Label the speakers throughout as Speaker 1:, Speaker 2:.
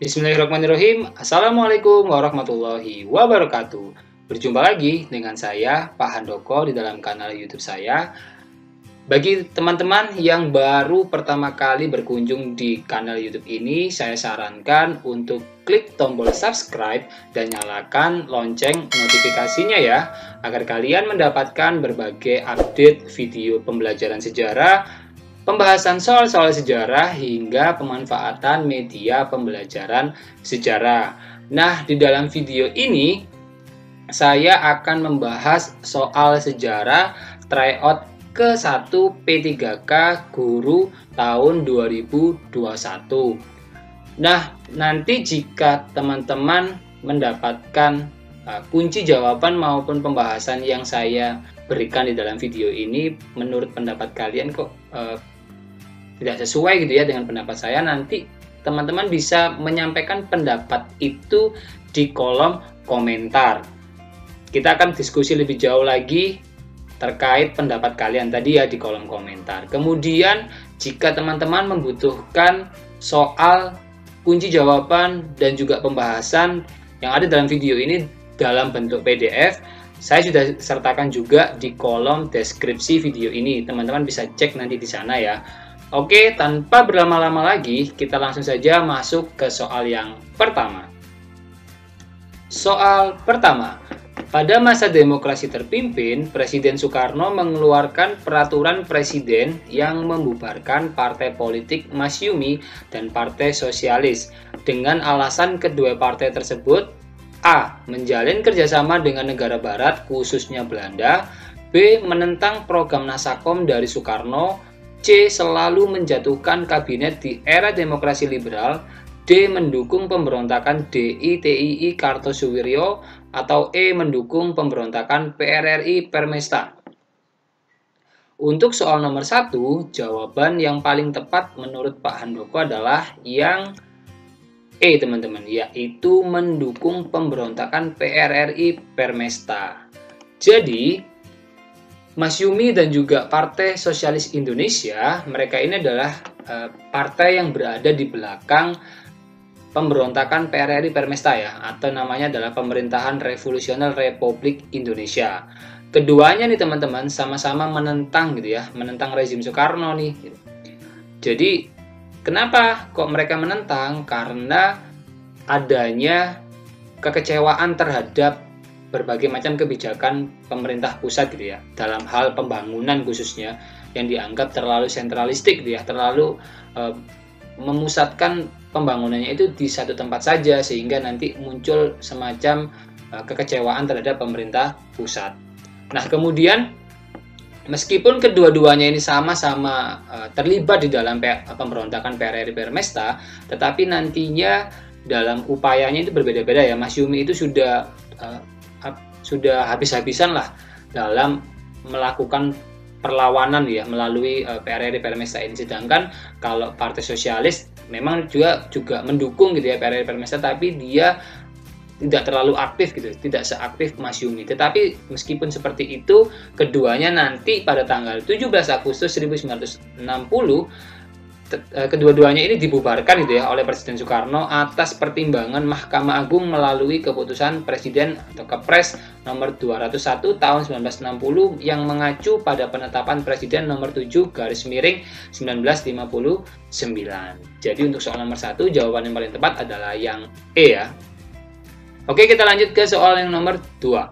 Speaker 1: Bismillahirrahmanirrahim. Assalamualaikum warahmatullahi wabarakatuh. Berjumpa lagi dengan saya, Pak Handoko, di dalam kanal YouTube saya. Bagi teman-teman yang baru pertama kali berkunjung di kanal YouTube ini, saya sarankan untuk klik tombol subscribe dan nyalakan lonceng notifikasinya ya, agar kalian mendapatkan berbagai update video pembelajaran sejarah, pembahasan soal-soal sejarah, hingga pemanfaatan media pembelajaran sejarah. Nah, di dalam video ini saya akan membahas soal sejarah tryout ke-1 P3K Guru tahun 2021. Nah, nanti jika teman-teman mendapatkan kunci jawaban maupun pembahasan yang saya berikan di dalam video ini, menurut pendapat kalian kok tidak sesuai gitu ya dengan pendapat saya, nanti teman-teman bisa menyampaikan pendapat itu di kolom komentar. Kita akan diskusi lebih jauh lagi terkait pendapat kalian tadi ya di kolom komentar. Kemudian jika teman-teman membutuhkan soal kunci jawaban dan juga pembahasan yang ada dalam video ini dalam bentuk PDF, saya sudah sertakan juga di kolom deskripsi video ini. Teman-teman bisa cek nanti di sana ya. Oke, tanpa berlama-lama lagi, kita langsung saja masuk ke soal yang pertama. Soal pertama. Pada masa demokrasi terpimpin, Presiden Soekarno mengeluarkan peraturan presiden yang membubarkan partai politik Masyumi dan Partai Sosialis dengan alasan kedua partai tersebut: A. Menjalin kerjasama dengan negara barat khususnya Belanda, B. Menentang program Nasakom dari Soekarno, C. Selalu menjatuhkan kabinet di era demokrasi liberal, D. Mendukung pemberontakan DITII Kartosuwiryo, atau E. Mendukung pemberontakan PRRI Permesta. Untuk soal nomor 1, jawaban yang paling tepat menurut Pak Handoko adalah yang E, teman-teman, yaitu mendukung pemberontakan PRRI Permesta. Jadi, Masyumi dan juga Partai Sosialis Indonesia, mereka ini adalah partai yang berada di belakang pemberontakan PRRI Permesta ya, atau namanya adalah Pemerintahan Revolusioner Republik Indonesia. Keduanya nih teman-teman sama-sama menentang gitu ya, menentang rezim Soekarno nih. Jadi kenapa kok mereka menentang? Karena adanya kekecewaan terhadap berbagai macam kebijakan pemerintah pusat gitu ya, dalam hal pembangunan khususnya yang dianggap terlalu sentralistik gitu ya, terlalu memusatkan pembangunannya itu di satu tempat saja, sehingga nanti muncul semacam kekecewaan terhadap pemerintah pusat. Nah, kemudian meskipun kedua-duanya ini sama-sama terlibat di dalam pemberontakan PRRI Permesta, tetapi nantinya dalam upayanya itu berbeda-beda ya. Masyumi itu sudah habis-habisan lah dalam melakukan perlawanan ya melalui PRRI Permesta ini, sedangkan kalau Partai Sosialis memang juga mendukung gitu ya PRRI Permesta, tapi dia tidak terlalu aktif gitu, tidak seaktif Masyumi. Tetapi meskipun seperti itu, keduanya nanti pada tanggal 17 Agustus 1960 kedua-duanya ini dibubarkan gitu ya oleh Presiden Soekarno atas pertimbangan Mahkamah Agung melalui keputusan Presiden atau Kepres nomor 201 tahun 1960 yang mengacu pada penetapan Presiden nomor 7/1959. Jadi untuk soal nomor 1, jawaban yang paling tepat adalah yang E ya. Oke, kita lanjut ke soal yang nomor 2.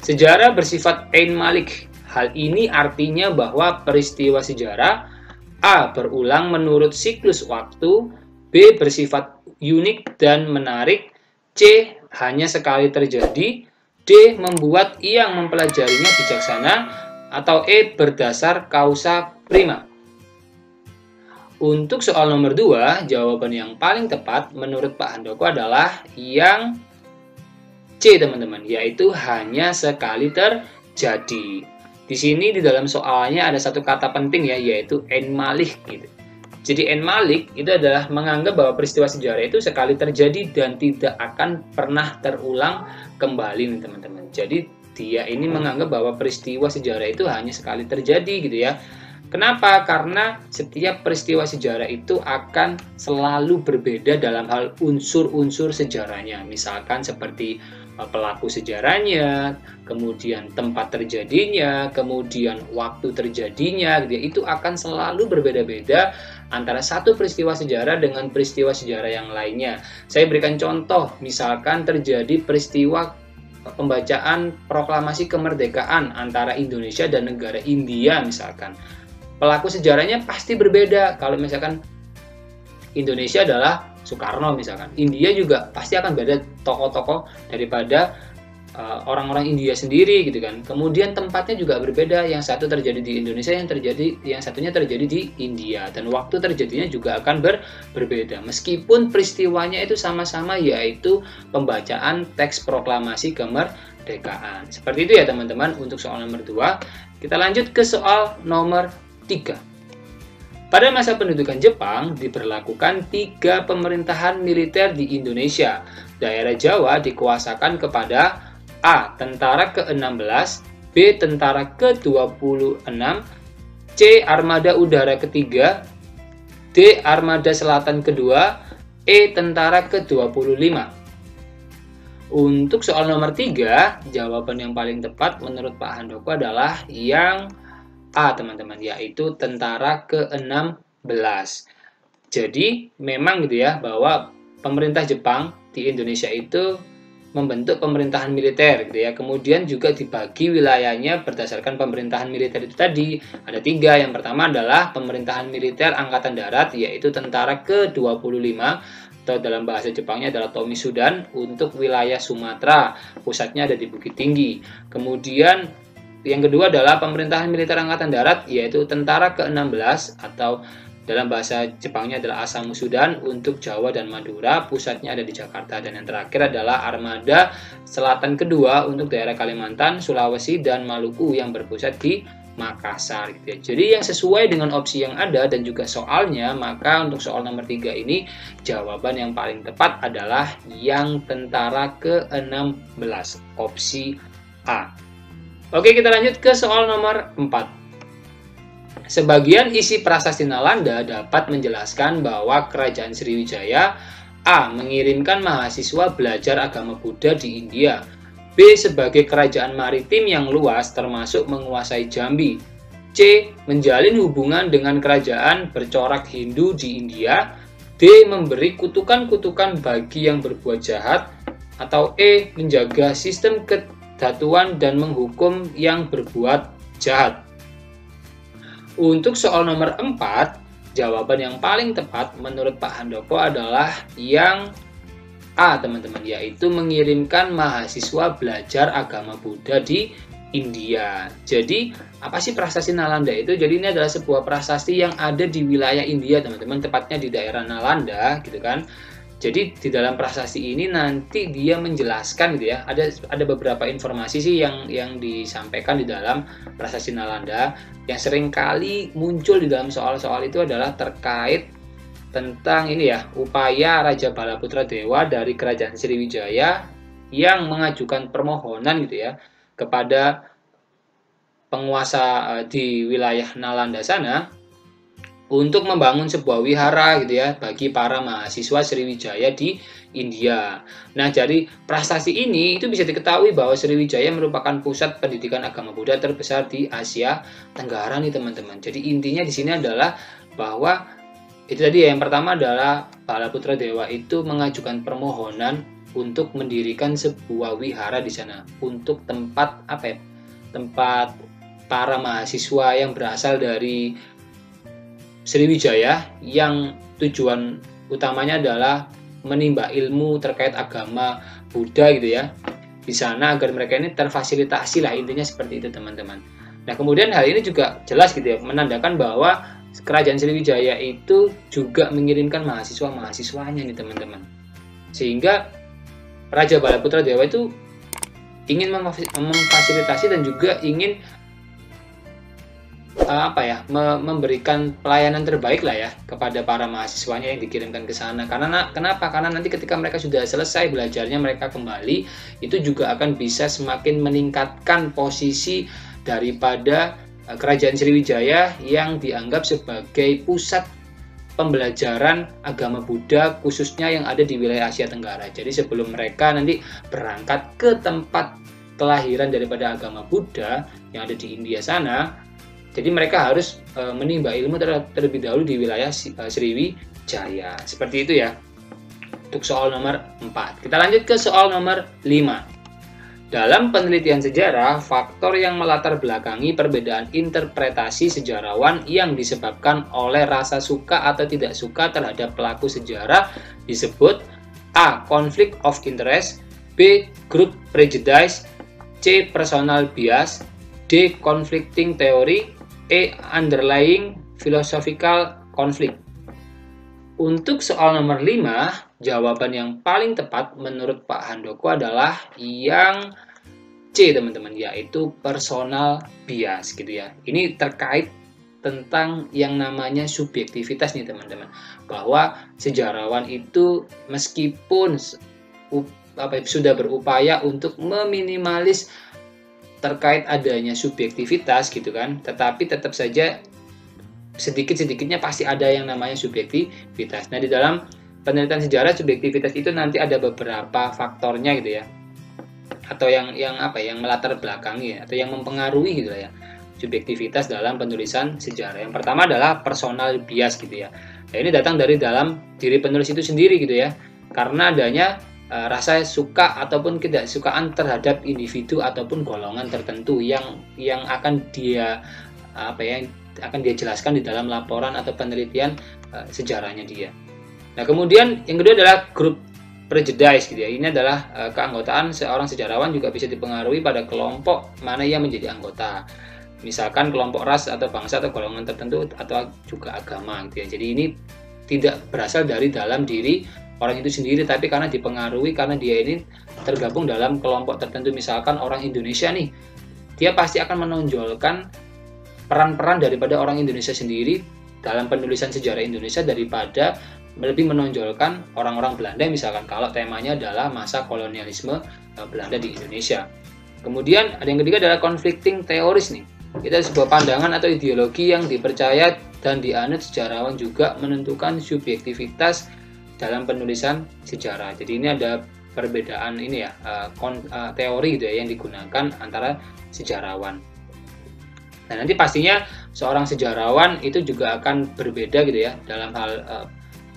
Speaker 1: Sejarah bersifat Ain Malik. Hal ini artinya bahwa peristiwa sejarah A. Berulang menurut siklus waktu, B. Bersifat unik dan menarik, C. Hanya sekali terjadi, D. Membuat yang mempelajarinya bijaksana, atau E. Berdasar causa prima. Untuk soal nomor 2, jawaban yang paling tepat menurut Pak Handoko adalah yang C, teman-teman, yaitu hanya sekali terjadi. Di sini di dalam soalnya ada satu kata penting ya, yaitu Ain Malik gitu. Jadi Ain Malik itu adalah menganggap bahwa peristiwa sejarah itu sekali terjadi dan tidak akan pernah terulang kembali nih teman-teman. Jadi dia ini menganggap bahwa peristiwa sejarah itu hanya sekali terjadi gitu ya. Kenapa? Karena setiap peristiwa sejarah itu akan selalu berbeda dalam hal unsur-unsur sejarahnya. Misalkan seperti pelaku sejarahnya, kemudian tempat terjadinya, kemudian waktu terjadinya, gitu ya. Itu akan selalu berbeda-beda antara satu peristiwa sejarah dengan peristiwa sejarah yang lainnya. Saya berikan contoh, misalkan terjadi peristiwa pembacaan proklamasi kemerdekaan antara Indonesia dan negara India misalkan. Pelaku sejarahnya pasti berbeda. Kalau misalkan Indonesia adalah Soekarno misalkan, India juga pasti akan beda tokoh-tokoh daripada orang-orang India sendiri gitu kan. Kemudian tempatnya juga berbeda, yang satu terjadi di Indonesia, yang satunya terjadi di India, dan waktu terjadinya juga akan berbeda. Meskipun peristiwanya itu sama-sama, yaitu pembacaan teks proklamasi kemerdekaan. Seperti itu ya teman-teman untuk soal nomor 2. Kita lanjut ke soal nomor 3. Pada masa pendudukan Jepang, diberlakukan 3 pemerintahan militer di Indonesia. Daerah Jawa dikuasakan kepada A. Tentara ke-16, B. Tentara ke-26, C. Armada Udara ke-3, D. Armada Selatan ke-2, E. Tentara ke-25. Untuk soal nomor 3, jawaban yang paling tepat menurut Pak Handoko adalah yang A teman-teman, yaitu tentara ke-16. Jadi memang gitu ya, bahwa pemerintah Jepang di Indonesia itu membentuk pemerintahan militer gitu ya. Kemudian juga dibagi wilayahnya berdasarkan pemerintahan militer itu tadi. Ada 3. Yang pertama adalah pemerintahan militer Angkatan Darat, yaitu tentara ke-25 atau dalam bahasa Jepangnya adalah Tomisudan, untuk wilayah Sumatera. Pusatnya ada di Bukit Tinggi. Kemudian yang kedua adalah pemerintahan militer Angkatan Darat, yaitu tentara ke-16 atau dalam bahasa Jepangnya adalah Asamusudan, untuk Jawa dan Madura. Pusatnya ada di Jakarta. Dan yang terakhir adalah Armada Selatan ke-2 untuk daerah Kalimantan, Sulawesi, dan Maluku yang berpusat di Makassar gitu ya. Jadi yang sesuai dengan opsi yang ada dan juga soalnya, maka untuk soal nomor 3 ini jawaban yang paling tepat adalah yang tentara ke-16, opsi A. Oke, kita lanjut ke soal nomor 4. Sebagian isi prasasti Nalanda dapat menjelaskan bahwa Kerajaan Sriwijaya A. mengirimkan mahasiswa belajar agama Buddha di India, B. sebagai kerajaan maritim yang luas termasuk menguasai Jambi, C. menjalin hubungan dengan kerajaan bercorak Hindu di India, D. memberi kutukan-kutukan bagi yang berbuat jahat, atau E. menjaga sistem kedatuan dan menghukum yang berbuat jahat. Untuk soal nomor 4, jawaban yang paling tepat menurut Pak Handoko adalah yang A teman-teman, yaitu mengirimkan mahasiswa belajar agama Buddha di India. Jadi apa sih prasasti Nalanda itu? Jadi ini adalah sebuah prasasti yang ada di wilayah India teman-teman, tepatnya di daerah Nalanda gitu kan. Jadi di dalam prasasti ini nanti dia menjelaskan gitu ya, ada beberapa informasi sih yang disampaikan di dalam prasasti Nalanda. Yang seringkali muncul di dalam soal-soal itu adalah terkait tentang ini ya, upaya Raja Balaputra Dewa dari Kerajaan Sriwijaya yang mengajukan permohonan gitu ya kepada penguasa di wilayah Nalanda sana untuk membangun sebuah wihara gitu ya bagi para mahasiswa Sriwijaya di India. Nah, dari prasasti ini itu bisa diketahui bahwa Sriwijaya merupakan pusat pendidikan agama Buddha terbesar di Asia Tenggara nih teman-teman. Jadi intinya di sini adalah bahwa itu tadi ya, yang pertama adalah Balaputra Dewa itu mengajukan permohonan untuk mendirikan sebuah wihara di sana untuk tempat apa ya? Tempat para mahasiswa yang berasal dari Sriwijaya yang tujuan utamanya adalah menimba ilmu terkait agama Buddha gitu ya di sana, agar mereka ini terfasilitasi lah, intinya seperti itu teman-teman. Nah, kemudian hal ini juga jelas gitu ya menandakan bahwa Kerajaan Sriwijaya itu juga mengirimkan mahasiswa-mahasiswanya nih teman-teman, sehingga Raja Balaputra Dewa itu ingin memfasilitasi dan juga ingin memberikan pelayanan terbaik lah ya kepada para mahasiswanya yang dikirimkan ke sana. Karena kenapa? Karena nanti ketika mereka sudah selesai belajarnya, mereka kembali itu juga akan bisa semakin meningkatkan posisi daripada Kerajaan Sriwijaya yang dianggap sebagai pusat pembelajaran agama Buddha khususnya yang ada di wilayah Asia Tenggara. Jadi sebelum mereka nanti berangkat ke tempat kelahiran daripada agama Buddha yang ada di India sana, jadi mereka harus menimba ilmu terlebih dahulu di wilayah Sriwijaya. Seperti itu ya untuk soal nomor 4. Kita lanjut ke soal nomor 5. Dalam penelitian sejarah, faktor yang melatar belakangi perbedaan interpretasi sejarawan yang disebabkan oleh rasa suka atau tidak suka terhadap pelaku sejarah disebut A. Conflict of interest, B. Group prejudice, C. Personal bias, D. Conflicting theory, E. Underlying philosophical conflict. Untuk soal nomor 5, jawaban yang paling tepat menurut Pak Handoko adalah yang C, teman-teman, yaitu personal bias gitu ya. Ini terkait tentang yang namanya subjektivitas nih, teman-teman. Bahwa sejarawan itu meskipun sudah berupaya untuk meminimalis terkait adanya subjektivitas gitu kan, tetapi tetap saja sedikit-sedikitnya pasti ada yang namanya subjektivitas. Nah, di dalam penelitian sejarah subjektivitas itu nanti ada beberapa faktornya gitu ya, atau yang melatar belakangi atau yang mempengaruhi gitu ya subjektivitas dalam penulisan sejarah. Yang pertama adalah personal bias gitu ya. Nah, ini datang dari dalam diri penulis itu sendiri gitu ya, karena adanya rasa suka ataupun ketidaksukaan terhadap individu ataupun golongan tertentu yang akan dia akan dia jelaskan di dalam laporan atau penelitian sejarahnya dia. Nah, kemudian yang kedua adalah group prejudice gitu ya. Ini adalah keanggotaan seorang sejarawan juga bisa dipengaruhi pada kelompok mana ia menjadi anggota. Misalkan kelompok ras atau bangsa atau golongan tertentu atau juga agama gitu ya. Jadi ini tidak berasal dari dalam diri orang itu sendiri, tapi karena dipengaruhi karena dia ini tergabung dalam kelompok tertentu. Misalkan orang Indonesia nih, dia pasti akan menonjolkan peran-peran daripada orang Indonesia sendiri dalam penulisan sejarah Indonesia daripada lebih menonjolkan orang-orang Belanda misalkan kalau temanya adalah masa kolonialisme Belanda di Indonesia. Kemudian ada yang ketiga adalah conflicting theories nih. Itu sebuah pandangan atau ideologi yang dipercaya dan dianut sejarawan juga menentukan subjektivitas dalam penulisan sejarah. Jadi ini ada perbedaan ini ya, teori gitu ya yang digunakan antara sejarawan. Nah, nanti pastinya seorang sejarawan itu juga akan berbeda gitu ya dalam hal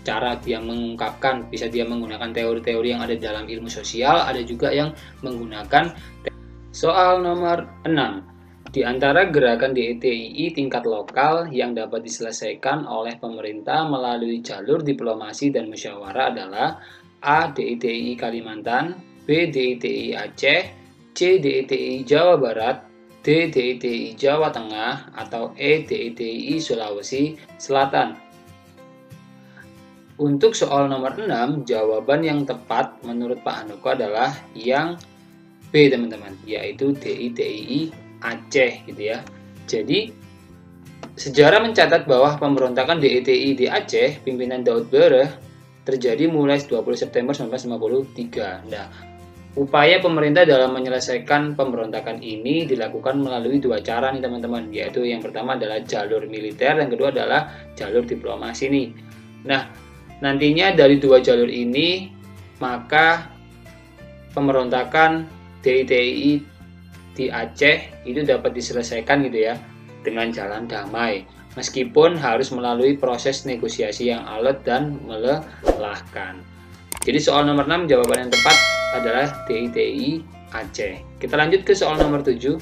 Speaker 1: cara dia mengungkapkan. Bisa dia menggunakan teori-teori yang ada dalam ilmu sosial, ada juga yang menggunakan. Soal nomor 6. Di antara gerakan DITII tingkat lokal yang dapat diselesaikan oleh pemerintah melalui jalur diplomasi dan musyawarah adalah A. DITII Kalimantan, B. DITII Aceh, C. DITII Jawa Barat, D. DITII Jawa Tengah, atau E. DITII Sulawesi Selatan. Untuk soal nomor 6, jawaban yang tepat menurut Pak Handoko adalah yang B, teman-teman, yaitu DITII Aceh gitu ya. Jadi sejarah mencatat bahwa pemberontakan DITII di Aceh pimpinan Daud Bereh terjadi mulai 20 September 1953. Nah, upaya pemerintah dalam menyelesaikan pemberontakan ini dilakukan melalui dua cara nih teman-teman, yaitu yang pertama adalah jalur militer, yang kedua adalah jalur diplomasi nih. Nah, nantinya dari dua jalur ini maka pemberontakan DITII di Aceh itu dapat diselesaikan gitu ya dengan jalan damai, meskipun harus melalui proses negosiasi yang alot dan melelahkan. Jadi soal nomor 6 jawaban yang tepat adalah DITII Aceh. Kita lanjut ke soal nomor 7.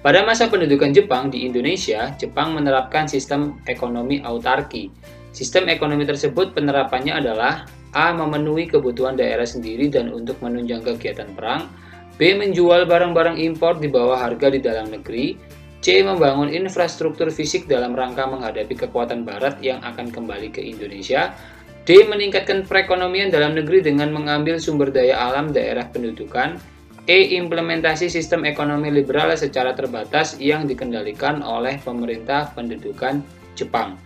Speaker 1: Pada masa pendudukan Jepang di Indonesia, Jepang menerapkan sistem ekonomi autarki. Sistem ekonomi tersebut penerapannya adalah A. Memenuhi kebutuhan daerah sendiri dan untuk menunjang kegiatan perang, B. Menjual barang-barang impor di bawah harga di dalam negeri, C. Membangun infrastruktur fisik dalam rangka menghadapi kekuatan barat yang akan kembali ke Indonesia, D. Meningkatkan perekonomian dalam negeri dengan mengambil sumber daya alam daerah pendudukan, E. Implementasi sistem ekonomi liberal secara terbatas yang dikendalikan oleh pemerintah pendudukan Jepang.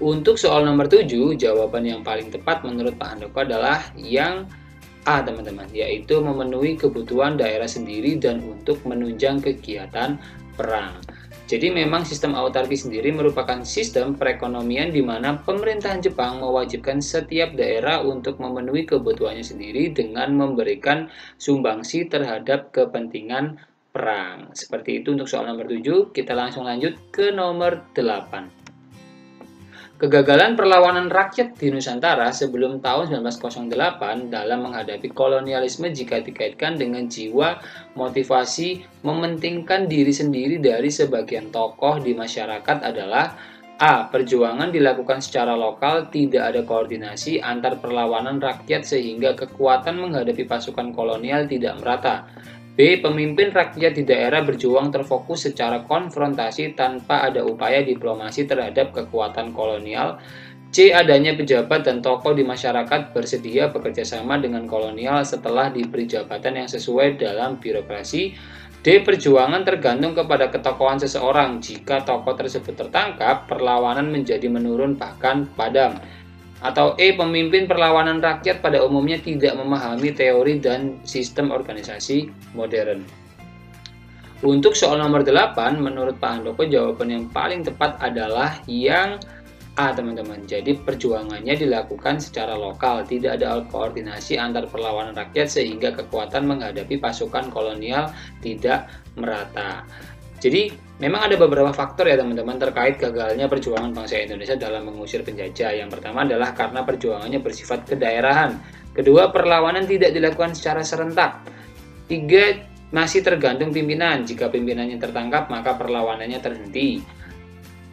Speaker 1: Untuk soal nomor 7, jawaban yang paling tepat menurut Pak Handoko adalah yang A, teman-teman, yaitu memenuhi kebutuhan daerah sendiri dan untuk menunjang kegiatan perang. Jadi memang sistem autarki sendiri merupakan sistem perekonomian di mana pemerintahan Jepang mewajibkan setiap daerah untuk memenuhi kebutuhannya sendiri dengan memberikan sumbangsi terhadap kepentingan perang. Seperti itu untuk soal nomor 7. Kita langsung lanjut ke nomor 8. Kegagalan perlawanan rakyat di Nusantara sebelum tahun 1908 dalam menghadapi kolonialisme jika dikaitkan dengan jiwa motivasi mementingkan diri sendiri dari sebagian tokoh di masyarakat adalah A. Perjuangan dilakukan secara lokal, tidak ada koordinasi antar perlawanan rakyat sehingga kekuatan menghadapi pasukan kolonial tidak merata. B. Pemimpin rakyat di daerah berjuang terfokus secara konfrontasi tanpa ada upaya diplomasi terhadap kekuatan kolonial. C. Adanya pejabat dan tokoh di masyarakat bersedia bekerjasama dengan kolonial setelah diberi jabatan yang sesuai dalam birokrasi. D. Perjuangan tergantung kepada ketokohan seseorang. Jika tokoh tersebut tertangkap, perlawanan menjadi menurun bahkan padam. Atau E. Pemimpin perlawanan rakyat pada umumnya tidak memahami teori dan sistem organisasi modern. Untuk soal nomor 8, menurut Pak Handoko jawaban yang paling tepat adalah yang A, teman-teman. Jadi perjuangannya dilakukan secara lokal, tidak ada koordinasi antar perlawanan rakyat sehingga kekuatan menghadapi pasukan kolonial tidak merata. Jadi memang ada beberapa faktor ya teman-teman terkait gagalnya perjuangan bangsa Indonesia dalam mengusir penjajah. Yang pertama adalah karena perjuangannya bersifat kedaerahan. Kedua, perlawanan tidak dilakukan secara serentak. Tiga, masih tergantung pimpinan. Jika pimpinannya tertangkap, maka perlawanannya terhenti.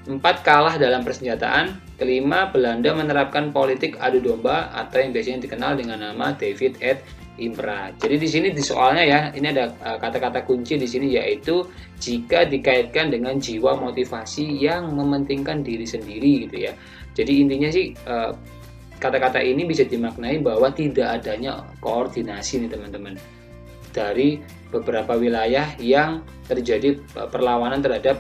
Speaker 1: 4, kalah dalam persenjataan. Kelima, Belanda menerapkan politik adu domba atau yang biasanya dikenal dengan nama David et Impera. Jadi di sini di soalnya ya, ini ada kata-kata kunci di sini yaitu jika dikaitkan dengan jiwa motivasi yang mementingkan diri sendiri gitu ya. Jadi intinya sih kata-kata ini bisa dimaknai bahwa tidak adanya koordinasi nih teman-teman dari beberapa wilayah yang terjadi perlawanan terhadap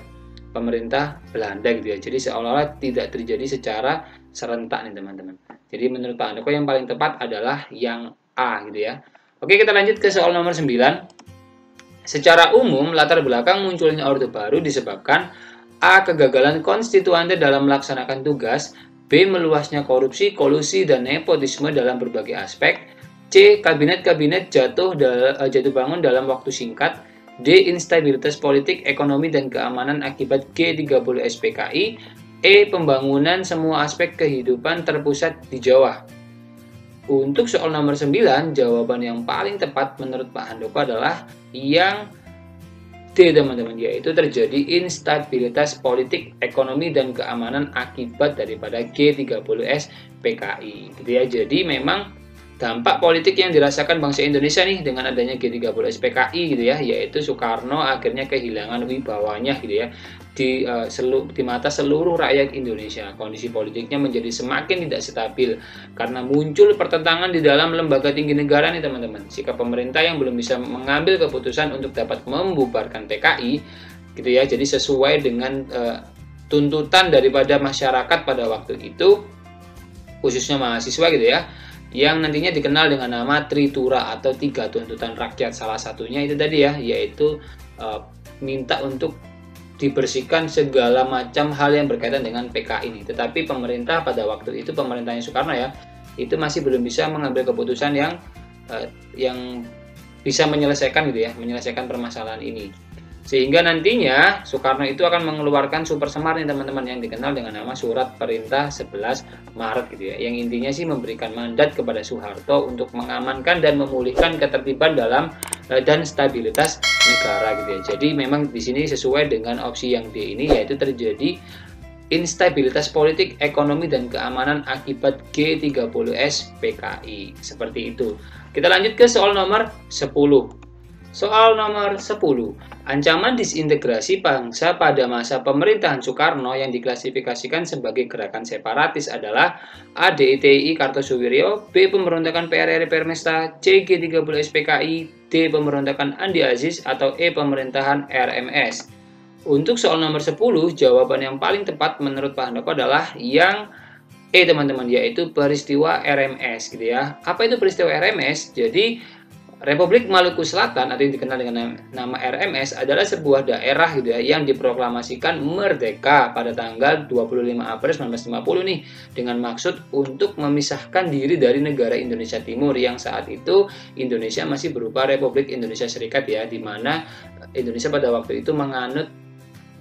Speaker 1: pemerintah Belanda gitu ya. Jadi seolah-olah tidak terjadi secara serentak nih teman-teman. Jadi menurut Pak Handoko yang paling tepat adalah yang A gitu ya. Oke, kita lanjut ke soal nomor 9. Secara umum, latar belakang munculnya Orde Baru disebabkan A. Kegagalan konstituante dalam melaksanakan tugas. B. Meluasnya korupsi, kolusi, dan nepotisme dalam berbagai aspek. C. Kabinet-kabinet jatuh bangun dalam waktu singkat. D. Instabilitas politik, ekonomi, dan keamanan akibat G30 SPKI. E. Pembangunan semua aspek kehidupan terpusat di Jawa. Untuk soal nomor 9, jawaban yang paling tepat menurut Pak Handoko adalah yang D teman-teman, yaitu terjadi instabilitas politik, ekonomi, dan keamanan akibat daripada G30S PKI. Gitu ya. Jadi memang dampak politik yang dirasakan bangsa Indonesia nih dengan adanya G30S PKI gitu ya, yaitu Soekarno akhirnya kehilangan wibawanya gitu ya di mata seluruh rakyat Indonesia. Kondisi politiknya menjadi semakin tidak stabil karena muncul pertentangan di dalam lembaga tinggi negara nih teman-teman. Sikap pemerintah yang belum bisa mengambil keputusan untuk dapat membubarkan PKI gitu ya. Jadi sesuai dengan tuntutan daripada masyarakat pada waktu itu, khususnya mahasiswa gitu ya, yang nantinya dikenal dengan nama Tritura atau 3 tuntutan rakyat. Salah satunya itu tadi ya, yaitu minta untuk dibersihkan segala macam hal yang berkaitan dengan PKI ini. Tetapi pemerintah pada waktu itu, pemerintahnya Soekarno ya, itu masih belum bisa mengambil keputusan yang bisa menyelesaikan gitu ya, menyelesaikan permasalahan ini. Sehingga nantinya Soekarno itu akan mengeluarkan Super Semar nih teman-teman, yang dikenal dengan nama Surat Perintah 11 Maret gitu ya, yang intinya sih memberikan mandat kepada Soeharto untuk mengamankan dan memulihkan ketertiban dalam dan stabilitas negara gitu ya. Jadi memang di sini sesuai dengan opsi yang D ini, yaitu terjadi instabilitas politik, ekonomi, dan keamanan akibat G30S PKI. Seperti itu. Kita lanjut ke soal nomor 10. Soal nomor 10. Ancaman disintegrasi bangsa pada masa pemerintahan Soekarno yang diklasifikasikan sebagai gerakan separatis adalah A. DITI Kartosuwiryo, B. Pemberontakan PRRI Permesta, C. G30 SPKI, D. Pemberontakan Andi Aziz, atau E. Pemerintahan RMS. Untuk soal nomor 10, jawaban yang paling tepat menurut Pak Handoko adalah yang E teman-teman, yaitu peristiwa RMS gitu ya. Apa itu peristiwa RMS? Jadi Republik Maluku Selatan atau yang dikenal dengan nama RMS adalah sebuah daerah gitu ya, yang diproklamasikan merdeka pada tanggal 25 April 1950 nih, dengan maksud untuk memisahkan diri dari negara Indonesia Timur yang saat itu Indonesia masih berupa Republik Indonesia Serikat ya, di mana Indonesia pada waktu itu menganut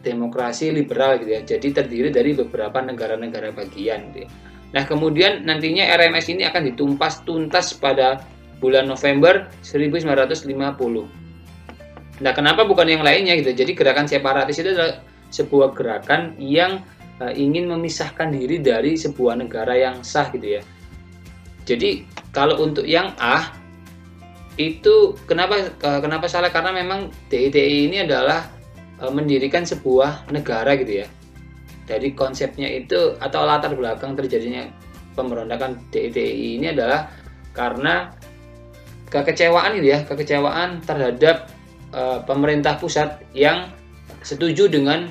Speaker 1: demokrasi liberal gitu ya. Jadi terdiri dari beberapa negara-negara bagian gitu ya. Nah, kemudian nantinya RMS ini akan ditumpas tuntas pada bulan November 1950. Nah, kenapa bukan yang lainnya gitu? Jadi gerakan separatis itu adalah sebuah gerakan yang ingin memisahkan diri dari sebuah negara yang sah gitu ya. Jadi kalau untuk yang A itu kenapa salah? Karena memang DITI ini adalah mendirikan sebuah negara gitu ya. Jadi konsepnya itu atau latar belakang terjadinya pemberontakan DITI ini adalah karena kekecewaan gitu ya, kekecewaan terhadap pemerintah pusat yang setuju dengan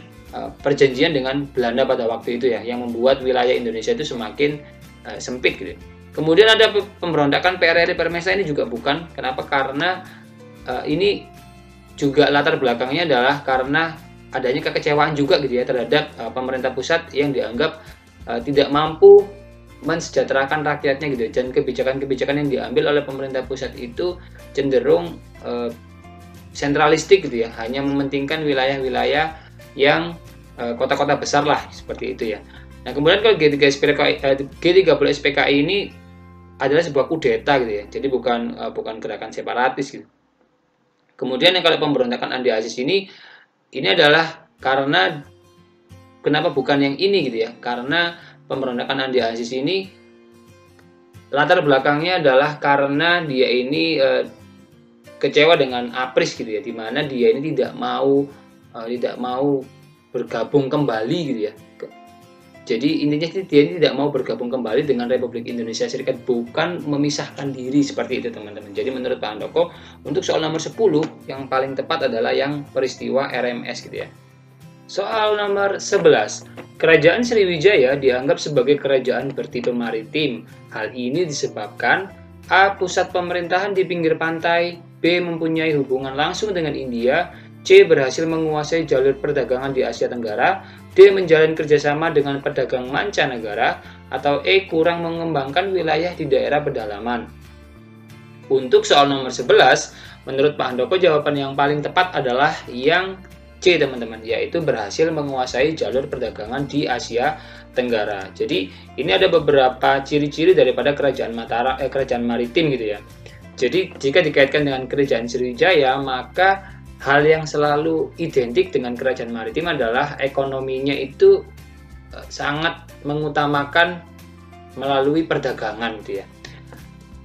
Speaker 1: perjanjian dengan Belanda pada waktu itu ya, yang membuat wilayah Indonesia itu semakin sempit gitu. Kemudian ada pemberontakan PRRI Permesa ini juga bukan. Kenapa? Karena ini juga latar belakangnya adalah karena adanya kekecewaan juga gitu ya terhadap pemerintah pusat yang dianggap tidak mampu mensejahterakan rakyatnya gitu, dan kebijakan-kebijakan yang diambil oleh pemerintah pusat itu cenderung sentralistik gitu ya, hanya mementingkan wilayah-wilayah yang kota-kota besar lah seperti itu ya. Nah, kemudian kalau G30 SPKI ini adalah sebuah kudeta gitu ya, jadi bukan gerakan separatis gitu. Kemudian yang kalau pemberontakan Andi Aziz ini adalah karena kenapa bukan yang ini gitu ya, karena pemberontakan Andi Aziz ini latar belakangnya adalah karena dia ini kecewa dengan APRIS gitu ya, dimana dia ini tidak mau bergabung kembali gitu ya. Jadi intinya dia ini tidak mau bergabung kembali dengan Republik Indonesia Serikat, bukan memisahkan diri seperti itu teman-teman. Jadi menurut Pak Handoko untuk soal nomor 10 yang paling tepat adalah yang peristiwa RMS gitu ya. Soal nomor 11, Kerajaan Sriwijaya dianggap sebagai kerajaan bertipe maritim. Hal ini disebabkan A. Pusat pemerintahan di pinggir pantai, B. Mempunyai hubungan langsung dengan India, C. Berhasil menguasai jalur perdagangan di Asia Tenggara, D. Menjalin kerjasama dengan pedagang mancanegara, atau E. Kurang mengembangkan wilayah di daerah pedalaman. Untuk soal nomor 11, menurut Pak Handoko jawaban yang paling tepat adalah yang C teman-teman, yaitu berhasil menguasai jalur perdagangan di Asia Tenggara. Jadi ini ada beberapa ciri-ciri daripada kerajaan maritim gitu ya. Jadi jika dikaitkan dengan kerajaan Sriwijaya, maka hal yang selalu identik dengan kerajaan maritim adalah ekonominya itu sangat mengutamakan melalui perdagangan gitu ya.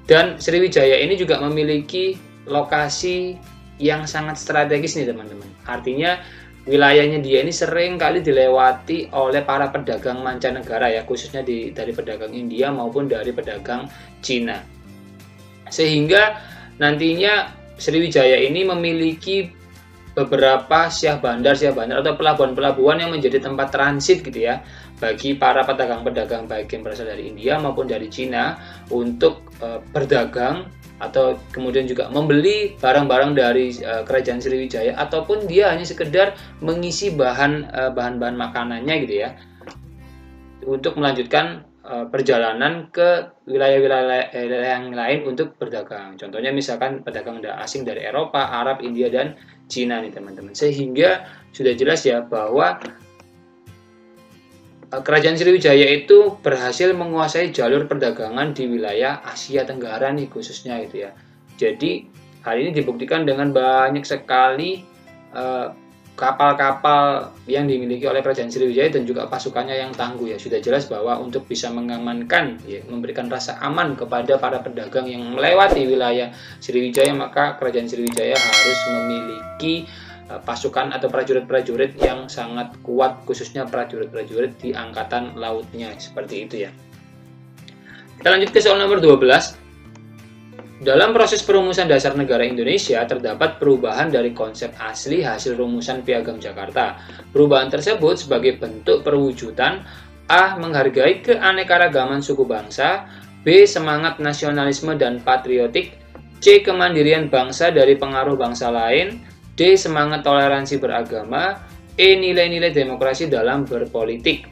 Speaker 1: Dan Sriwijaya ini juga memiliki lokasi yang sangat strategis nih teman-teman. Artinya wilayahnya dia ini sering kali dilewati oleh para pedagang mancanegara ya, khususnya dari pedagang India maupun dari pedagang Cina. Sehingga nantinya Sriwijaya ini memiliki beberapa syah bandar atau pelabuhan-pelabuhan yang menjadi tempat transit gitu ya bagi para pedagang-pedagang baik yang berasal dari India maupun dari Cina untuk berdagang atau kemudian juga membeli barang-barang dari kerajaan Sriwijaya, ataupun dia hanya sekedar mengisi bahan-bahan makanannya gitu ya untuk melanjutkan perjalanan ke wilayah-wilayah yang lain untuk berdagang. Contohnya misalkan pedagang asing dari Eropa, Arab, India, dan Cina nih teman-teman. Sehingga sudah jelas ya bahwa Kerajaan Sriwijaya itu berhasil menguasai jalur perdagangan di wilayah Asia Tenggara nih khususnya gitu ya. Jadi hal ini dibuktikan dengan banyak sekali kapal-kapal yang dimiliki oleh Kerajaan Sriwijaya dan juga pasukannya yang tangguh ya. Sudah jelas bahwa untuk bisa mengamankan ya, memberikan rasa aman kepada para pedagang yang melewati wilayah Sriwijaya, maka Kerajaan Sriwijaya harus memiliki pasukan atau prajurit-prajurit yang sangat kuat, khususnya prajurit-prajurit di angkatan lautnya seperti itu ya. Kita lanjut ke soal nomor 12. Dalam proses perumusan dasar negara Indonesia terdapat perubahan dari konsep asli hasil rumusan Piagam Jakarta. Perubahan tersebut sebagai bentuk perwujudan A. Menghargai keanekaragaman suku bangsa, B. Semangat nasionalisme dan patriotik, C. Kemandirian bangsa dari pengaruh bangsa lain. D. Semangat toleransi beragama. E. Nilai-nilai demokrasi dalam berpolitik.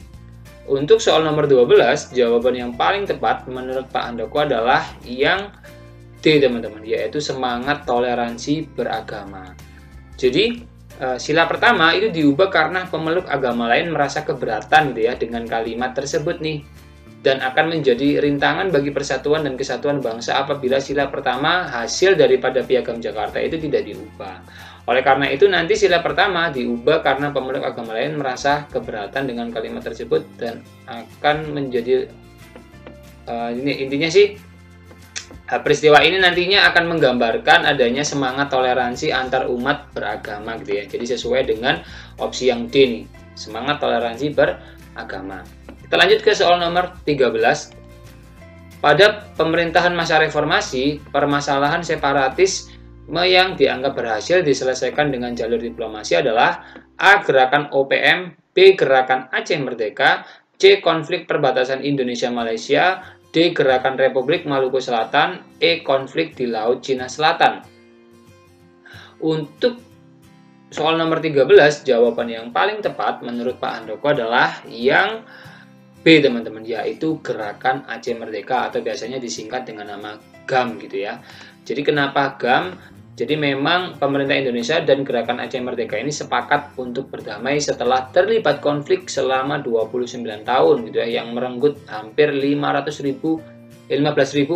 Speaker 1: Untuk soal nomor 12, jawaban yang paling tepat menurut Pak Handoko adalah yang D, teman-teman, yaitu semangat toleransi beragama. Jadi, sila pertama itu diubah karena pemeluk agama lain merasa keberatan gitu ya dengan kalimat tersebut nih, dan akan menjadi rintangan bagi persatuan dan kesatuan bangsa apabila sila pertama hasil daripada Piagam Jakarta itu tidak diubah. Oleh karena itu nanti sila pertama diubah karena pemeluk agama lain merasa keberatan dengan kalimat tersebut dan akan menjadi ini intinya sih peristiwa ini nantinya akan menggambarkan adanya semangat toleransi antar umat beragama gitu ya. Jadi sesuai dengan opsi yang D nih, semangat toleransi beragama. Kita lanjut ke soal nomor 13. Pada pemerintahan masa reformasi, permasalahan separatisme yang dianggap berhasil diselesaikan dengan jalur diplomasi adalah A. Gerakan OPM, B. Gerakan Aceh Merdeka, C. Konflik perbatasan Indonesia-Malaysia, D. Gerakan Republik Maluku Selatan, E. Konflik di Laut Cina Selatan. Untuk soal nomor 13, jawaban yang paling tepat menurut Pak Handoko adalah yang B, teman-teman, yaitu Gerakan Aceh Merdeka atau biasanya disingkat dengan nama GAM gitu ya. Jadi kenapa GAM? Jadi memang pemerintah Indonesia dan Gerakan Aceh Merdeka ini sepakat untuk berdamai setelah terlibat konflik selama 29 tahun gitu ya, yang merenggut hampir 15.000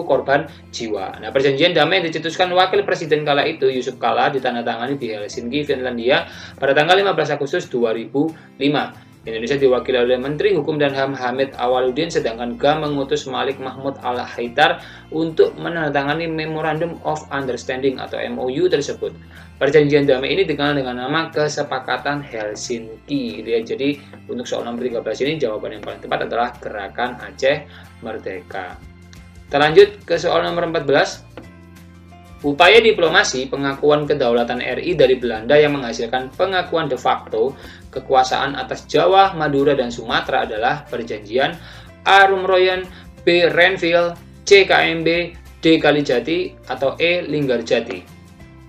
Speaker 1: korban jiwa. Nah, perjanjian damai yang dicetuskan Wakil Presiden kala itu, Yusuf Kala, ditandatangani di Helsinki, Finlandia pada tanggal 15 Agustus 2005. Indonesia diwakili oleh Menteri Hukum dan HAM Hamid Awaludin, sedangkan GAM mengutus Malik Mahmud Al-Haitar untuk menandatangani Memorandum of Understanding atau MOU tersebut. Perjanjian damai ini dikenal dengan nama Kesepakatan Helsinki. Jadi untuk soal nomor 13 ini jawaban yang paling tepat adalah Gerakan Aceh Merdeka. Kita lanjut ke soal nomor 14. Upaya diplomasi pengakuan kedaulatan RI dari Belanda yang menghasilkan pengakuan de facto kekuasaan atas Jawa, Madura, dan Sumatera adalah perjanjian A. Rumroyen, B. Renville, C. KMB, D. Kalijati, atau E. Linggarjati.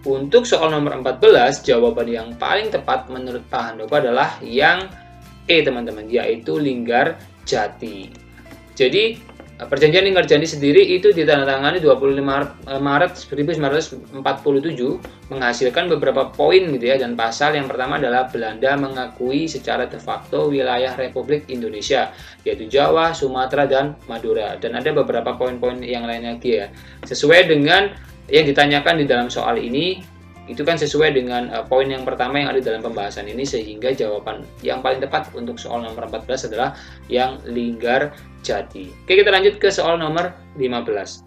Speaker 1: Untuk soal nomor 14, jawaban yang paling tepat menurut Pak Handoko adalah yang E, teman-teman, yaitu Linggarjati. Jadi perjanjian Linggarjati sendiri itu ditandatangani 25 Maret 1947 menghasilkan beberapa poin gitu ya, dan pasal yang pertama adalah Belanda mengakui secara de facto wilayah Republik Indonesia yaitu Jawa, Sumatera, dan Madura, dan ada beberapa poin-poin yang lainnya lagi ya. Sesuai dengan yang ditanyakan di dalam soal ini, itu kan sesuai dengan poin yang pertama yang ada dalam pembahasan ini, sehingga jawaban yang paling tepat untuk soal nomor 14 adalah yang Linggarjati. Oke, kita lanjut ke soal nomor 15.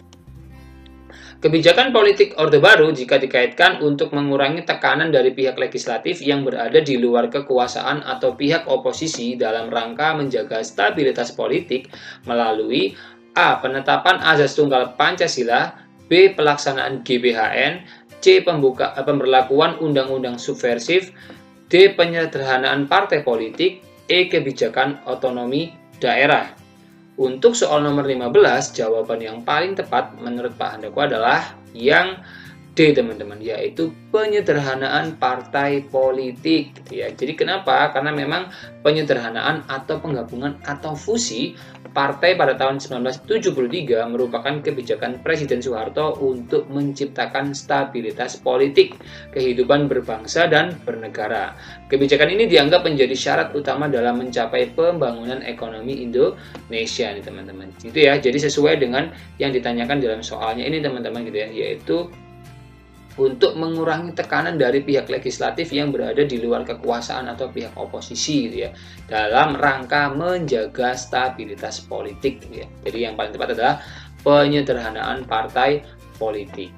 Speaker 1: Kebijakan politik Orde Baru jika dikaitkan untuk mengurangi tekanan dari pihak legislatif yang berada di luar kekuasaan atau pihak oposisi dalam rangka menjaga stabilitas politik melalui A. Penetapan Azas Tunggal Pancasila, B. Pelaksanaan GBHN, C. Pemberlakuan undang-undang subversif, D. Penyederhanaan partai politik, E. Kebijakan otonomi daerah. Untuk soal nomor 15, jawaban yang paling tepat menurut Pak Handoko adalah yang D, teman-teman, yaitu penyederhanaan partai politik gitu ya. Jadi kenapa? Karena memang penyederhanaan atau penggabungan atau fusi partai pada tahun 1973 merupakan kebijakan Presiden Soeharto untuk menciptakan stabilitas politik, kehidupan berbangsa dan bernegara. Kebijakan ini dianggap menjadi syarat utama dalam mencapai pembangunan ekonomi Indonesia nih, teman-teman. Itu ya. Jadi sesuai dengan yang ditanyakan dalam soalnya ini, teman-teman, gitu ya, yaitu untuk mengurangi tekanan dari pihak legislatif yang berada di luar kekuasaan atau pihak oposisi gitu ya, dalam rangka menjaga stabilitas politik gitu ya. Jadi yang paling tepat adalah penyederhanaan partai politik.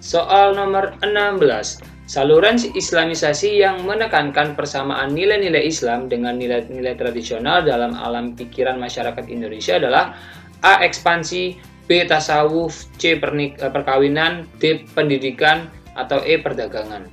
Speaker 1: Soal nomor 16. Saluran Islamisasi yang menekankan persamaan nilai-nilai Islam dengan nilai-nilai tradisional dalam alam pikiran masyarakat Indonesia adalah A. Ekspansi, B. Tasawuf, C. Perkawinan, D. Pendidikan, atau E. Perdagangan.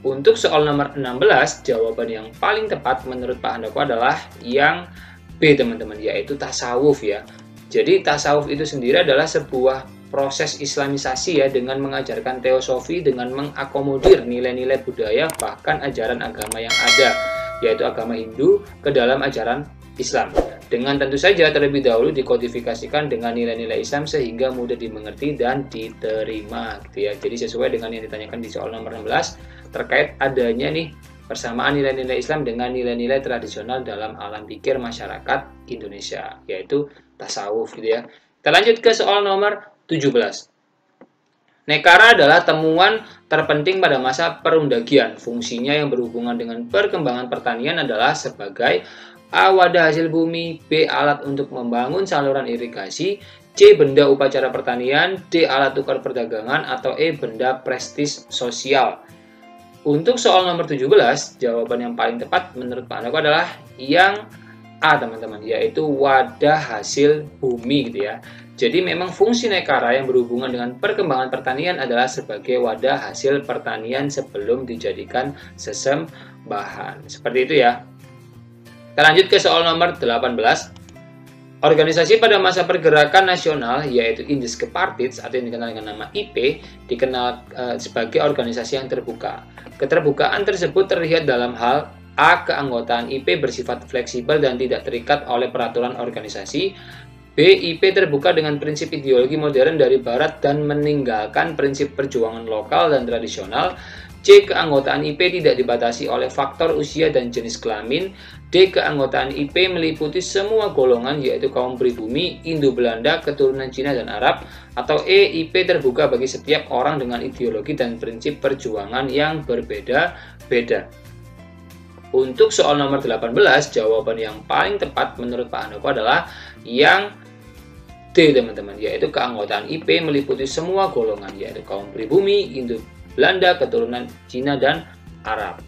Speaker 1: Untuk soal nomor 16, jawaban yang paling tepat menurut Pak Handoko adalah yang B, teman-teman, yaitu tasawuf ya. Jadi tasawuf itu sendiri adalah sebuah proses Islamisasi ya, dengan mengajarkan teosofi, dengan mengakomodir nilai-nilai budaya bahkan ajaran agama yang ada, yaitu agama Hindu, ke dalam ajaran Islam. Dengan tentu saja terlebih dahulu dikodifikasikan dengan nilai-nilai Islam sehingga mudah dimengerti dan diterima gitu ya. Jadi sesuai dengan yang ditanyakan di soal nomor 16 terkait adanya nih persamaan nilai-nilai Islam dengan nilai-nilai tradisional dalam alam pikir masyarakat Indonesia, yaitu tasawuf gitu ya. Kita lanjut ke soal nomor 17. Nekara adalah temuan terpenting pada masa perundagian. Fungsinya yang berhubungan dengan perkembangan pertanian adalah sebagai A. Wadah hasil bumi, B. Alat untuk membangun saluran irigasi, C. Benda upacara pertanian, D. Alat tukar perdagangan, atau E. Benda prestis sosial. Untuk soal nomor 17, jawaban yang paling tepat menurut Pak Andoko adalah yang A, teman-teman, yaitu wadah hasil bumi gitu ya. Jadi memang fungsi nekara yang berhubungan dengan perkembangan pertanian adalah sebagai wadah hasil pertanian sebelum dijadikan sesembahan. Seperti itu ya. Kita lanjut ke soal nomor 18. Organisasi pada masa pergerakan nasional yaitu Indische Partits atau yang dikenal dengan nama IP dikenal sebagai organisasi yang terbuka. Keterbukaan tersebut terlihat dalam hal A. Keanggotaan IP bersifat fleksibel dan tidak terikat oleh peraturan organisasi. B. IP terbuka dengan prinsip ideologi modern dari barat dan meninggalkan prinsip perjuangan lokal dan tradisional. C. Keanggotaan IP tidak dibatasi oleh faktor usia dan jenis kelamin. D. Keanggotaan IP meliputi semua golongan yaitu kaum pribumi, Indo-Belanda, keturunan Cina dan Arab. Atau E. IP terbuka bagi setiap orang dengan ideologi dan prinsip perjuangan yang berbeda-beda. Untuk soal nomor 18, jawaban yang paling tepat menurut Pak Andoko adalah yang D, teman-teman, yaitu keanggotaan IP meliputi semua golongan yaitu kaum pribumi, Indo-Belanda, keturunan Cina dan Arab.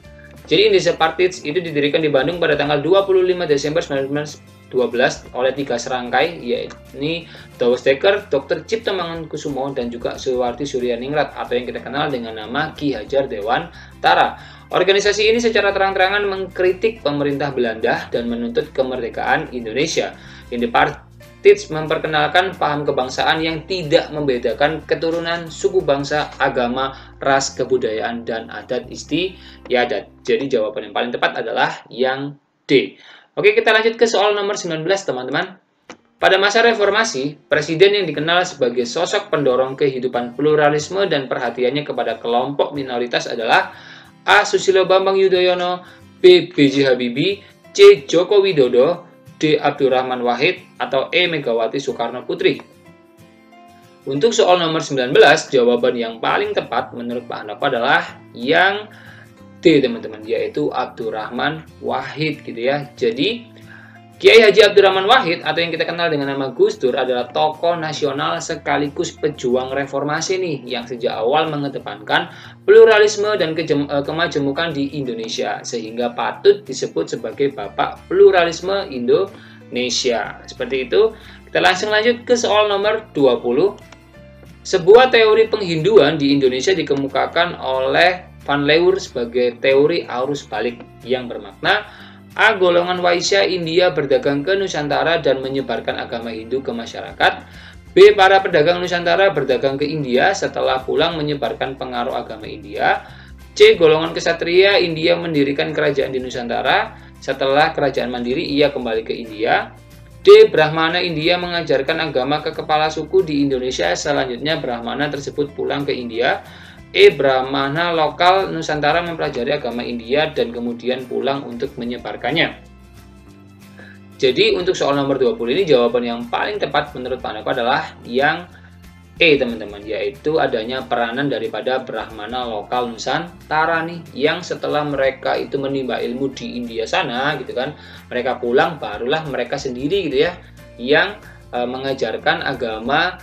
Speaker 1: Jadi Indische Partits itu didirikan di Bandung pada tanggal 25 Desember 1912 oleh 3 serangkai, yakni Douwe Steker, Dr. Cipto Mangunkusumo, dan juga Suwarti Suryaningrat atau yang kita kenal dengan nama Ki Hajar Dewantara. Organisasi ini secara terang-terangan mengkritik pemerintah Belanda dan menuntut kemerdekaan Indonesia. Indische Partits memperkenalkan paham kebangsaan yang tidak membedakan keturunan, suku bangsa, agama, ras, kebudayaan, dan adat istiadat. Jadi jawaban yang paling tepat adalah yang D. Oke, kita lanjut ke soal nomor 19, teman-teman. Pada masa reformasi, presiden yang dikenal sebagai sosok pendorong kehidupan pluralisme dan perhatiannya kepada kelompok minoritas adalah A. Susilo Bambang Yudhoyono, B. B.J. Habibie, C. Joko Widodo, D. Abdurrahman Wahid, atau E. Megawati Soekarno Putri. Untuk soal nomor 19, jawaban yang paling tepat menurut Pak Andoko adalah yang D, teman-teman, yaitu Abdurrahman Wahid gitu ya. Jadi Kiai Haji Abdurrahman Wahid atau yang kita kenal dengan nama Gus Dur adalah tokoh nasional sekaligus pejuang reformasi nih yang sejak awal mengedepankan pluralisme dan kemajemukan di Indonesia sehingga patut disebut sebagai Bapak Pluralisme Indonesia. Seperti itu. Kita langsung lanjut ke soal nomor 20. Sebuah teori penghinduan di Indonesia dikemukakan oleh Van Leeuwen sebagai teori arus balik yang bermakna A. Golongan Waisya India berdagang ke Nusantara dan menyebarkan agama Hindu ke masyarakat. B. Para pedagang Nusantara berdagang ke India setelah pulang menyebarkan pengaruh agama India. C. Golongan kesatria India mendirikan kerajaan di Nusantara. Setelah kerajaan mandiri ia kembali ke India. D. Brahmana India mengajarkan agama ke kepala suku di Indonesia. Selanjutnya Brahmana tersebut pulang ke India. E. Brahmana lokal Nusantara mempelajari agama India dan kemudian pulang untuk menyebarkannya. Jadi untuk soal nomor 20 ini jawaban yang paling tepat menurut Pak Andoko adalah yang E, teman-teman, yaitu adanya peranan daripada Brahmana lokal Nusantara nih yang setelah mereka itu menimba ilmu di India sana gitu kan, mereka pulang barulah mereka sendiri gitu ya yang mengajarkan agama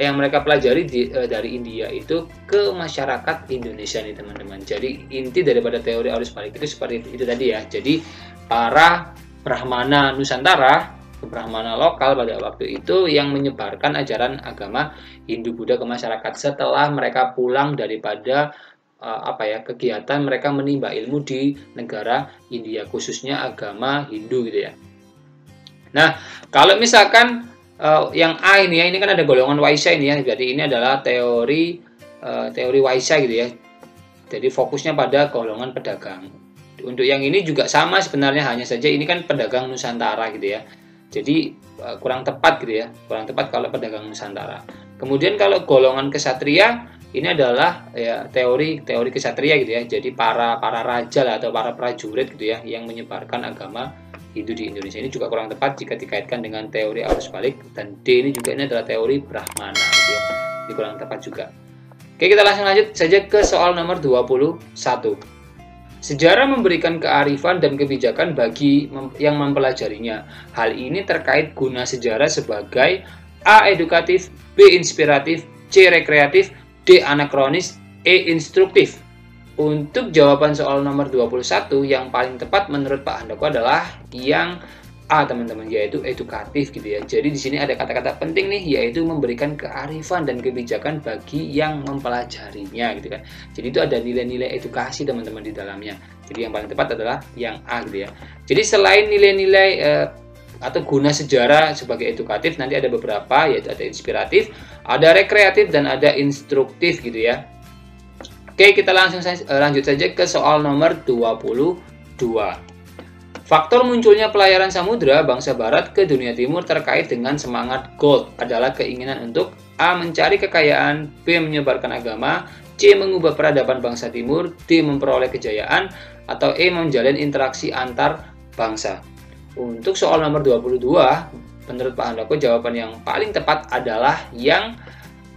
Speaker 1: yang mereka pelajari dari India itu ke masyarakat Indonesia nih teman-teman. Jadi inti daripada teori arus balik itu seperti itu tadi ya. Jadi para Brahmana Nusantara, Brahmana lokal pada waktu itu yang menyebarkan ajaran agama Hindu Buddha ke masyarakat setelah mereka pulang daripada kegiatan mereka menimba ilmu di negara India khususnya agama Hindu gitu ya. Nah, kalau misalkan yang A ini ya, ini kan ada golongan Waisa ini ya, jadi ini adalah teori Waisa gitu ya. Jadi fokusnya pada golongan pedagang. Untuk yang ini juga sama sebenarnya, hanya saja ini kan pedagang Nusantara gitu ya. Jadi kurang tepat gitu ya, kurang tepat kalau pedagang Nusantara. Kemudian kalau golongan kesatria ini adalah ya teori kesatria gitu ya. Jadi para raja lah, atau para prajurit gitu ya, yang menyebarkan agama Hindu di Indonesia. Ini juga kurang tepat jika dikaitkan dengan teori arus balik, dan D ini juga ini adalah teori Brahmana gitu ya. Ini kurang tepat juga. Oke, kita langsung lanjut saja ke soal nomor 21. Sejarah memberikan kearifan dan kebijakan bagi yang mempelajarinya. Hal ini terkait guna sejarah sebagai A. Edukatif, B. Inspiratif, C. Rekreatif, D. Anakronis, E. Instruktif. Untuk jawaban soal nomor 21 yang paling tepat menurut Pak Handoko adalah yang A, teman-teman, yaitu edukatif gitu ya. Jadi di sini ada kata-kata penting nih, yaitu memberikan kearifan dan kebijakan bagi yang mempelajarinya gitu kan. Jadi itu ada nilai-nilai edukasi teman-teman di dalamnya. Jadi yang paling tepat adalah yang A gitu ya. Jadi selain nilai-nilai atau guna sejarah sebagai edukatif, nanti ada beberapa, yaitu ada inspiratif, ada rekreatif, dan ada instruktif gitu ya. Oke, kita langsung lanjut saja ke soal nomor 22. Faktor munculnya pelayaran samudra bangsa barat ke dunia timur terkait dengan semangat gold adalah keinginan untuk A. mencari kekayaan, B. menyebarkan agama, C. mengubah peradaban bangsa timur, D. memperoleh kejayaan, atau E. menjalin interaksi antar bangsa. Untuk soal nomor 22, menurut Pak Handoko jawaban yang paling tepat adalah yang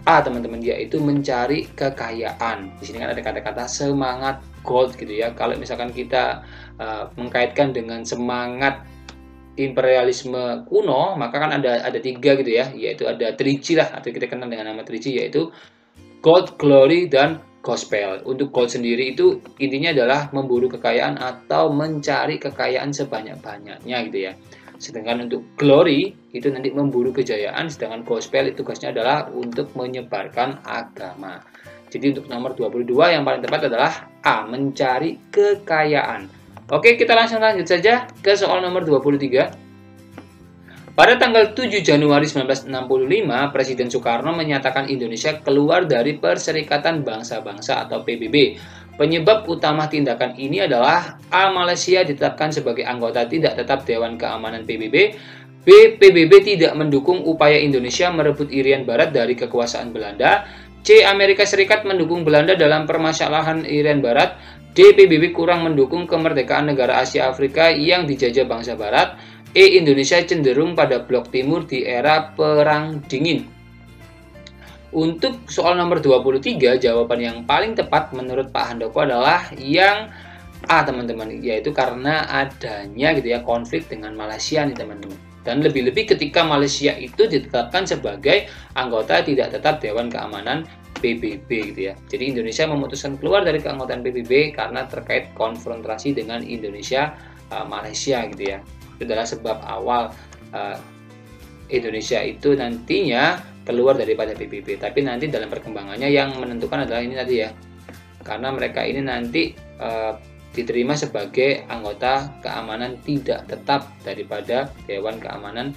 Speaker 1: A, teman-teman, yaitu mencari kekayaan. Di sini kan ada kata-kata semangat gold gitu ya. Kalau misalkan kita mengkaitkan dengan semangat imperialisme kuno, maka kan ada tiga gitu ya, yaitu ada 3G lah, atau kita kenal dengan nama 3G, yaitu gold, glory, dan gospel. Untuk gold sendiri itu intinya adalah memburu kekayaan atau mencari kekayaan sebanyak-banyaknya gitu ya. Sedangkan untuk glory itu nanti memburu kejayaan, sedangkan gospel itu tugasnya adalah untuk menyebarkan agama. Jadi untuk nomor 22 yang paling tepat adalah A, mencari kekayaan. Oke, kita langsung lanjut saja ke soal nomor 23. Pada tanggal 7 Januari 1965, Presiden Soekarno menyatakan Indonesia keluar dari Perserikatan Bangsa-Bangsa atau PBB. Penyebab utama tindakan ini adalah A. Malaysia ditetapkan sebagai anggota tidak tetap Dewan Keamanan PBB, B. PBB tidak mendukung upaya Indonesia merebut Irian Barat dari kekuasaan Belanda, C. Amerika Serikat mendukung Belanda dalam permasalahan Irian Barat, D. PBB kurang mendukung kemerdekaan negara Asia Afrika yang dijajah bangsa Barat, E. Indonesia cenderung pada blok timur di era Perang Dingin. Untuk soal nomor 23, jawaban yang paling tepat menurut Pak Handoko adalah yang A, teman-teman, yaitu karena adanya gitu ya konflik dengan Malaysia nih, teman-teman. Dan lebih-lebih ketika Malaysia itu ditetapkan sebagai anggota tidak tetap Dewan Keamanan PBB gitu ya. Jadi Indonesia memutuskan keluar dari keanggotaan PBB karena terkait konfrontasi dengan Indonesia Malaysia gitu ya. Itu adalah sebab awal Indonesia itu nantinya keluar daripada PBB. Tapi nanti dalam perkembangannya yang menentukan adalah ini tadi ya, karena mereka ini nanti diterima sebagai anggota keamanan tidak tetap daripada Dewan Keamanan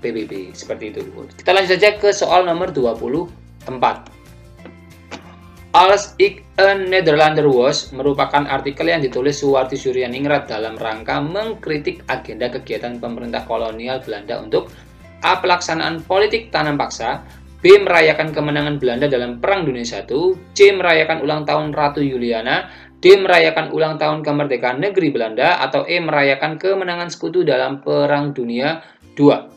Speaker 1: PBB, seperti itu. Kita lanjut saja ke soal nomor 24. Als ik een Nederlander was merupakan artikel yang ditulis Suwarti Suryaningrat dalam rangka mengkritik agenda kegiatan pemerintah kolonial Belanda untuk A. pelaksanaan politik tanam paksa, B. merayakan kemenangan Belanda dalam Perang Dunia I, C. merayakan ulang tahun Ratu Juliana, D. merayakan ulang tahun kemerdekaan negeri Belanda, atau E. merayakan kemenangan sekutu dalam Perang Dunia II.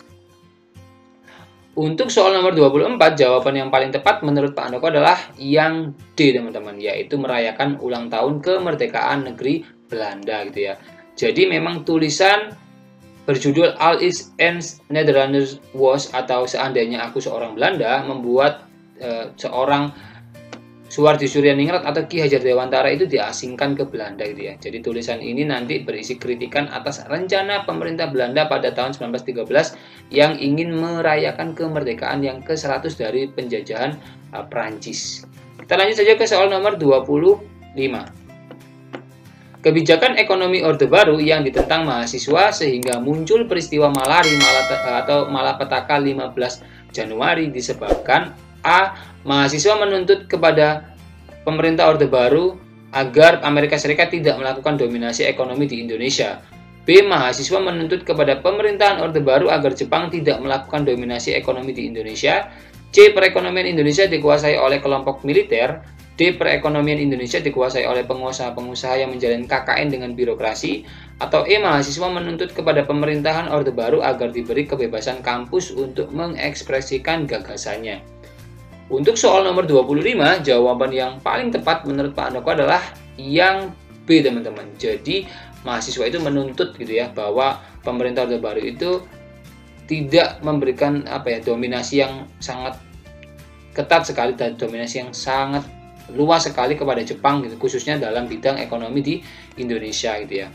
Speaker 1: Untuk soal nomor 24, jawaban yang paling tepat menurut Pak Handoko adalah yang D, teman-teman, yaitu merayakan ulang tahun kemerdekaan negeri Belanda gitu ya. Jadi memang tulisan berjudul Al is een Nederlander was, atau seandainya aku seorang Belanda, membuat seorang Suwardi Suryaningrat atau Ki Hajar Dewantara itu diasingkan ke Belanda gitu ya. Jadi tulisan ini nanti berisi kritikan atas rencana pemerintah Belanda pada tahun 1913 yang ingin merayakan kemerdekaan yang ke-100 dari penjajahan Prancis. Kita lanjut saja ke soal nomor 25. Kebijakan ekonomi Orde Baru yang ditentang mahasiswa sehingga muncul peristiwa atau malapetaka 15 Januari disebabkan A. Mahasiswa menuntut kepada pemerintah Orde Baru agar Amerika Serikat tidak melakukan dominasi ekonomi di Indonesia. B. Mahasiswa menuntut kepada pemerintahan Orde Baru agar Jepang tidak melakukan dominasi ekonomi di Indonesia. C. Perekonomian Indonesia dikuasai oleh kelompok militer. D. Perekonomian Indonesia dikuasai oleh pengusaha-pengusaha yang menjalin KKN dengan birokrasi. Atau E. Mahasiswa menuntut kepada pemerintahan Orde Baru agar diberi kebebasan kampus untuk mengekspresikan gagasannya. Untuk soal nomor 25, jawaban yang paling tepat menurut Pak Handoko adalah yang B, teman-teman. Jadi mahasiswa itu menuntut gitu ya bahwa pemerintah Orde Baru itu tidak memberikan dominasi yang sangat ketat sekali dan dominasi yang sangat luas sekali kepada Jepang gitu, khususnya dalam bidang ekonomi di Indonesia gitu ya.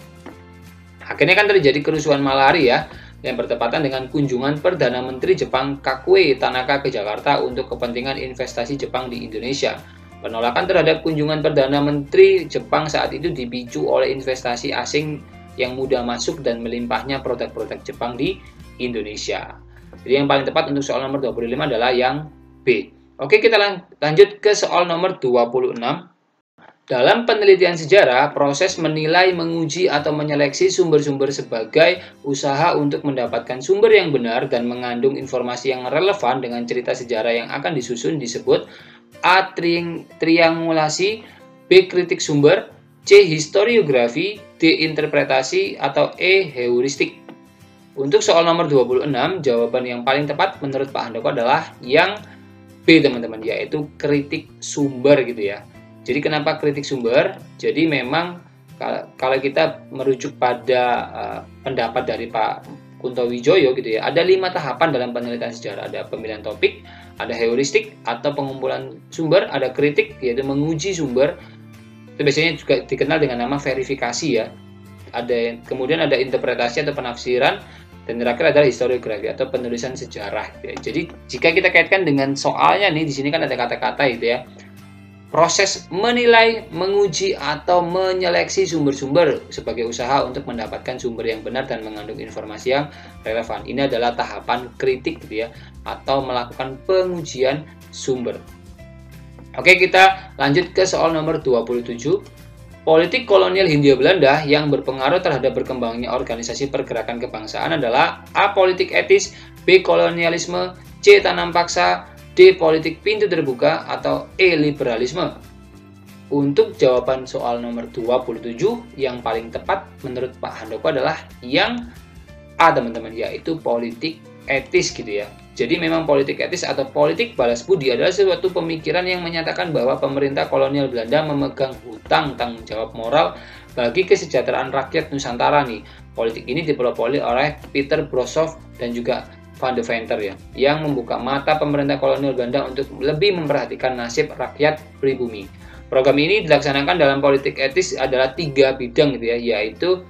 Speaker 1: Akhirnya kan terjadi kerusuhan Malari ya, yang bertepatan dengan kunjungan Perdana Menteri Jepang Kakue Tanaka ke Jakarta untuk kepentingan investasi Jepang di Indonesia. Penolakan terhadap kunjungan Perdana Menteri Jepang saat itu dipicu oleh investasi asing yang mudah masuk dan melimpahnya produk-produk Jepang di Indonesia. Jadi yang paling tepat untuk soal nomor 25 adalah yang B. Oke, kita lanjut ke soal nomor 26. Dalam penelitian sejarah, proses menilai, menguji, atau menyeleksi sumber-sumber sebagai usaha untuk mendapatkan sumber yang benar dan mengandung informasi yang relevan dengan cerita sejarah yang akan disusun disebut A. Triangulasi, B. Kritik sumber, C. Historiografi, D. Interpretasi, atau E. Heuristik. Untuk soal nomor 26, jawaban yang paling tepat menurut Pak Handoko adalah yang B, teman-teman, yaitu kritik sumber gitu ya. Jadi kenapa kritik sumber? Jadi memang kalau kita merujuk pada pendapat dari Pak Kunto Wijoyo gitu ya, ada 5 tahapan dalam penelitian sejarah. Ada pemilihan topik, ada heuristik atau pengumpulan sumber, ada kritik yaitu menguji sumber. Itu biasanya juga dikenal dengan nama verifikasi ya. Kemudian ada interpretasi atau penafsiran, dan terakhir adalah historiografi atau penulisan sejarah gitu ya. Jadi jika kita kaitkan dengan soalnya nih, di sini kan ada kata-kata gitu ya. Proses menilai, menguji, atau menyeleksi sumber-sumber sebagai usaha untuk mendapatkan sumber yang benar dan mengandung informasi yang relevan. Ini adalah tahapan kritik gitu ya, atau melakukan pengujian sumber. Oke, kita lanjut ke soal nomor 27. Politik kolonial Hindia Belanda yang berpengaruh terhadap berkembangnya organisasi pergerakan kebangsaan adalah A. Politik etis, B. Kolonialisme, C. Tanam paksa, D. Politik pintu terbuka, atau E. Liberalisme. Untuk jawaban soal nomor 27 yang paling tepat menurut Pak Handoko adalah yang A, teman-teman, yaitu politik etis gitu ya. Jadi memang politik etis atau politik balas budi adalah suatu pemikiran yang menyatakan bahwa pemerintah kolonial Belanda memegang hutang tanggung jawab moral bagi kesejahteraan rakyat Nusantara nih. Politik ini dipelopori oleh Peter Brossoff dan juga Van de Venter ya, yang membuka mata pemerintah kolonial Belanda untuk lebih memperhatikan nasib rakyat pribumi. Program ini dilaksanakan dalam politik etis adalah 3 bidang gitu ya, yaitu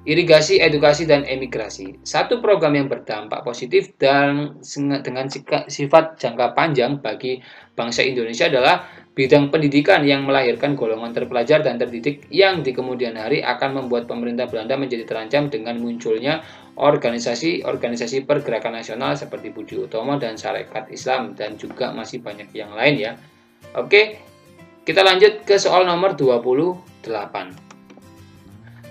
Speaker 1: irigasi, edukasi, dan emigrasi. Satu program yang berdampak positif dan dengan sifat jangka panjang bagi bangsa Indonesia adalah bidang pendidikan yang melahirkan golongan terpelajar dan terdidik yang di kemudian hari akan membuat pemerintah Belanda menjadi terancam dengan munculnya organisasi-organisasi pergerakan nasional seperti Budi Utomo dan Sarekat Islam, dan juga masih banyak yang lain ya. Oke, kita lanjut ke soal nomor 28.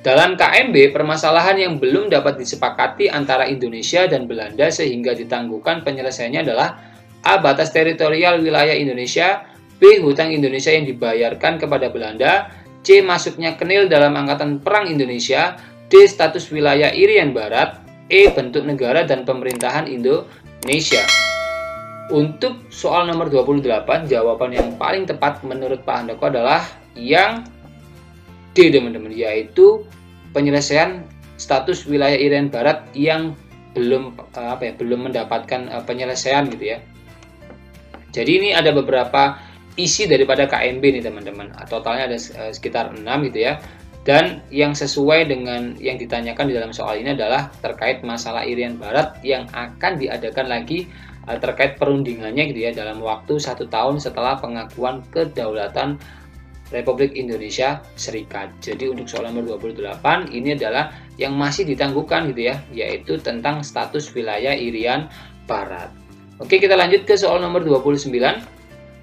Speaker 1: Dalam KMB, permasalahan yang belum dapat disepakati antara Indonesia dan Belanda sehingga ditangguhkan penyelesaiannya adalah A. Batas teritorial wilayah Indonesia, B. Hutang Indonesia yang dibayarkan kepada Belanda, C. Masuknya Kenil dalam Angkatan Perang Indonesia, D. Status wilayah Irian Barat, E. Bentuk negara dan pemerintahan Indonesia. Untuk soal nomor 28, jawaban yang paling tepat menurut Pak Handoko adalah yang D, teman-teman, yaitu penyelesaian status wilayah Irian Barat yang belum mendapatkan penyelesaian gitu ya. Jadi ini ada beberapa isi daripada KMB nih, teman-teman. Totalnya ada sekitar 6 gitu ya. Dan yang sesuai dengan yang ditanyakan di dalam soal ini adalah terkait masalah Irian Barat yang akan diadakan lagi terkait perundingannya gitu ya dalam waktu 1 tahun setelah pengakuan kedaulatan Republik Indonesia Serikat. Jadi untuk soal nomor 28 ini adalah yang masih ditangguhkan gitu ya, yaitu tentang status wilayah Irian Barat. Oke, kita lanjut ke soal nomor 29.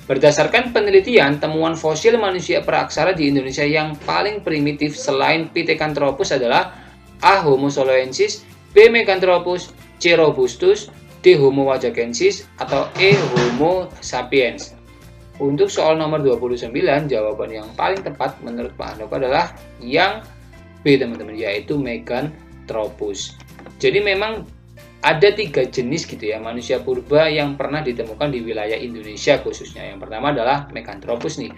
Speaker 1: Berdasarkan penelitian, temuan fosil manusia praaksara di Indonesia yang paling primitif selain Pithecanthropus adalah A. Homo soloensis, B. Meganthropus, C. Robustus, D. Homo wajakensis, atau E. Homo sapiens. Untuk soal nomor 29, jawaban yang paling tepat menurut Pak Handoko adalah yang B, teman-teman, yaitu Meganthropus. Jadi memang ada 3 jenis gitu ya manusia purba yang pernah ditemukan di wilayah Indonesia khususnya. Yang pertama adalah Meganthropus nih.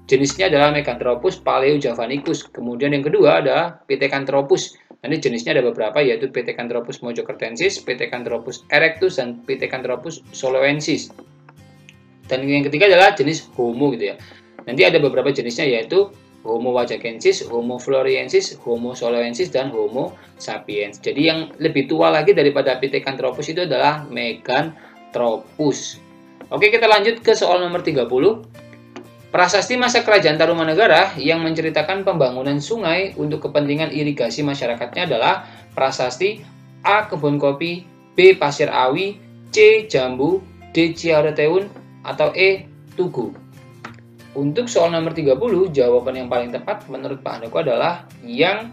Speaker 1: Jenisnya adalah Meganthropus paleojavanicus. Kemudian yang kedua adalah Pithecanthropus. Nanti jenisnya ada beberapa, yaitu Pithecanthropus mojokertensis, Pithecanthropus erectus, dan Pithecanthropus soloensis. Dan yang ketiga adalah jenis Homo gitu ya. Nanti ada beberapa jenisnya, yaitu Homo wajakensis, Homo floresiensis, Homo soloensis, dan Homo sapiens. Jadi yang lebih tua lagi daripada Pithecanthropus itu adalah Meganthropus. Oke, kita lanjut ke soal nomor 30. Prasasti masa kerajaan Tarumanegara yang menceritakan pembangunan sungai untuk kepentingan irigasi masyarakatnya adalah prasasti A. Kebun kopi, B. Pasir awi, C. Jambu, D. Ciareteun, atau E. Tugu. Untuk soal nomor 30, jawaban yang paling tepat menurut Pak Handoko adalah yang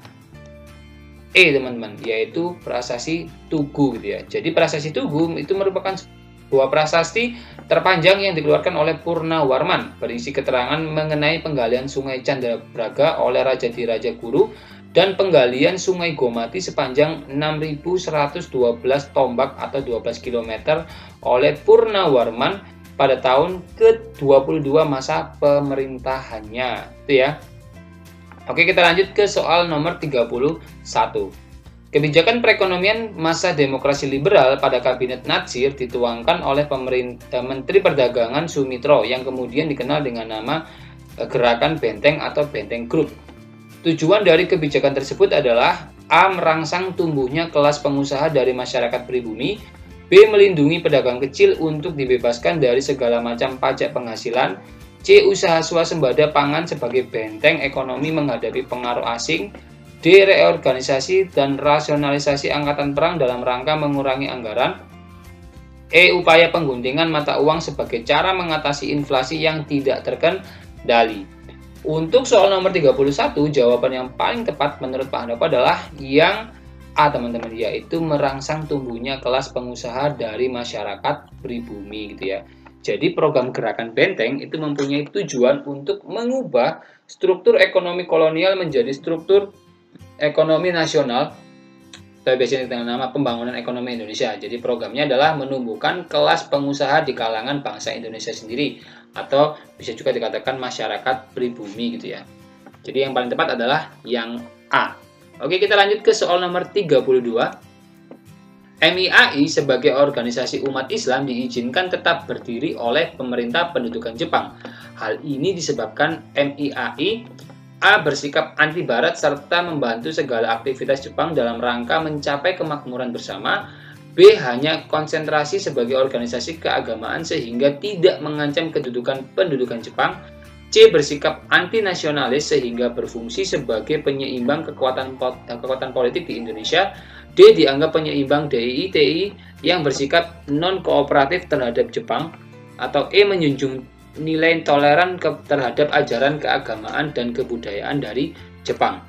Speaker 1: E, teman-teman, yaitu prasasti Tugu gitu ya. Jadi prasasti Tugu itu merupakan sebuah prasasti terpanjang yang dikeluarkan oleh Purnawarman, berisi keterangan mengenai penggalian Sungai Candrabraga oleh Raja Diraja Guru dan penggalian Sungai Gomati sepanjang 6.112 tombak atau 12 km oleh Purnawarman pada tahun ke-22 masa pemerintahannya, itu ya. Oke, kita lanjut ke soal nomor 31. Kebijakan perekonomian masa demokrasi liberal pada kabinet Natsir dituangkan oleh Menteri Perdagangan Sumitro yang kemudian dikenal dengan nama Gerakan Benteng atau Benteng Group. Tujuan dari kebijakan tersebut adalah A. Merangsang tumbuhnya kelas pengusaha dari masyarakat pribumi, B. Melindungi pedagang kecil untuk dibebaskan dari segala macam pajak penghasilan, C. Usaha swasembada pangan sebagai benteng ekonomi menghadapi pengaruh asing, D. Reorganisasi dan rasionalisasi angkatan perang dalam rangka mengurangi anggaran, E. Upaya pengguntingan mata uang sebagai cara mengatasi inflasi yang tidak terkendali. Untuk soal nomor 31, jawaban yang paling tepat menurut Pak Handoko adalah yang A, teman-teman, yaitu merangsang tumbuhnya kelas pengusaha dari masyarakat pribumi gitu ya. Jadi program Gerakan Benteng itu mempunyai tujuan untuk mengubah struktur ekonomi kolonial menjadi struktur ekonomi nasional, atau biasanya dengan nama Pembangunan Ekonomi Indonesia. Jadi programnya adalah menumbuhkan kelas pengusaha di kalangan bangsa Indonesia sendiri, atau bisa juga dikatakan masyarakat pribumi gitu ya. Jadi yang paling tepat adalah yang A. Oke, kita lanjut ke soal nomor 32. MIAI sebagai organisasi umat Islam diizinkan tetap berdiri oleh pemerintah pendudukan Jepang. Hal ini disebabkan MIAI A. bersikap anti barat serta membantu segala aktivitas Jepang dalam rangka mencapai kemakmuran bersama, B. hanya konsentrasi sebagai organisasi keagamaan sehingga tidak mengancam kedudukan pendudukan Jepang, C. bersikap anti-nasionalis sehingga berfungsi sebagai penyeimbang kekuatan politik di Indonesia, D. dianggap penyeimbang DII-TI yang bersikap non-kooperatif terhadap Jepang, atau E. menjunjung nilai toleran terhadap ajaran keagamaan dan kebudayaan dari Jepang.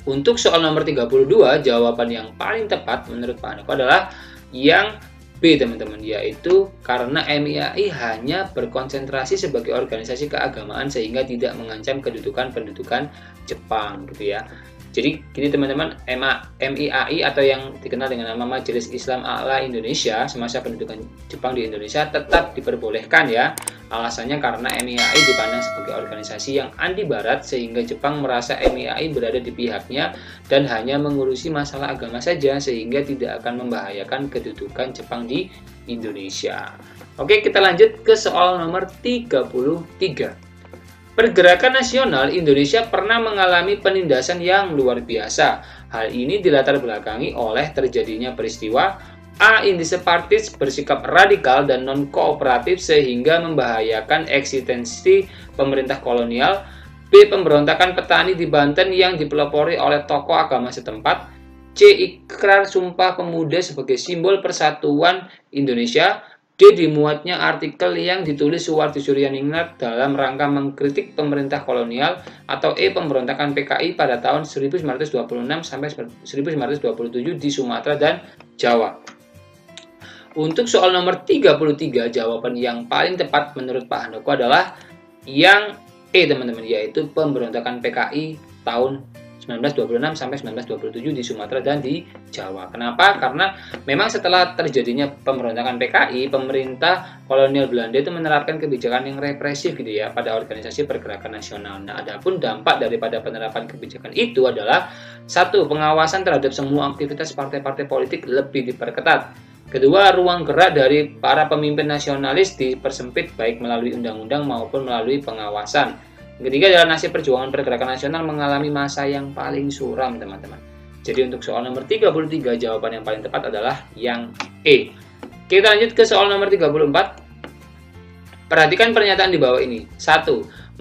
Speaker 1: Untuk soal nomor 32, jawaban yang paling tepat menurut Pak Handoko adalah yang B, teman-teman, yaitu karena MIAI hanya berkonsentrasi sebagai organisasi keagamaan sehingga tidak mengancam kedudukan pendudukan Jepang gitu ya. Jadi gini teman-teman, MIAI atau yang dikenal dengan nama Majelis Islam A'la Indonesia semasa pendudukan Jepang di Indonesia tetap diperbolehkan ya. Alasannya karena MIAI dipandang sebagai organisasi yang anti barat sehingga Jepang merasa MIAI berada di pihaknya dan hanya mengurusi masalah agama saja sehingga tidak akan membahayakan kedudukan Jepang di Indonesia. Oke, kita lanjut ke soal nomor 33. Pergerakan nasional Indonesia pernah mengalami penindasan yang luar biasa. Hal ini dilatar belakangi oleh terjadinya peristiwa A. Independentists bersikap radikal dan non-kooperatif sehingga membahayakan eksistensi pemerintah kolonial. B. Pemberontakan petani di Banten yang dipelopori oleh tokoh agama setempat. C. Ikrar Sumpah Pemuda sebagai simbol persatuan Indonesia. D. Dimuatnya artikel yang ditulis Suwardi Suryaningrat dalam rangka mengkritik pemerintah kolonial. Atau E. Pemberontakan PKI pada tahun 1926 sampai 1927 di Sumatera dan Jawa. Untuk soal nomor 33, jawaban yang paling tepat menurut Pak Handoko adalah yang E, teman-teman, yaitu pemberontakan PKI tahun 1926 sampai 1927 di Sumatera dan di Jawa. Kenapa? Karena memang setelah terjadinya pemberontakan PKI, pemerintah kolonial Belanda itu menerapkan kebijakan yang represif gitu ya pada organisasi pergerakan nasional. Nah, adapun dampak daripada penerapan kebijakan itu adalah satu, pengawasan terhadap semua aktivitas partai-partai politik lebih diperketat. Kedua, ruang gerak dari para pemimpin nasionalis dipersempit baik melalui undang-undang maupun melalui pengawasan. Ketiga adalah nasib perjuangan pergerakan nasional mengalami masa yang paling suram, teman-teman. Jadi untuk soal nomor 33, jawaban yang paling tepat adalah yang E. Kita lanjut ke soal nomor 34. Perhatikan pernyataan di bawah ini. 1.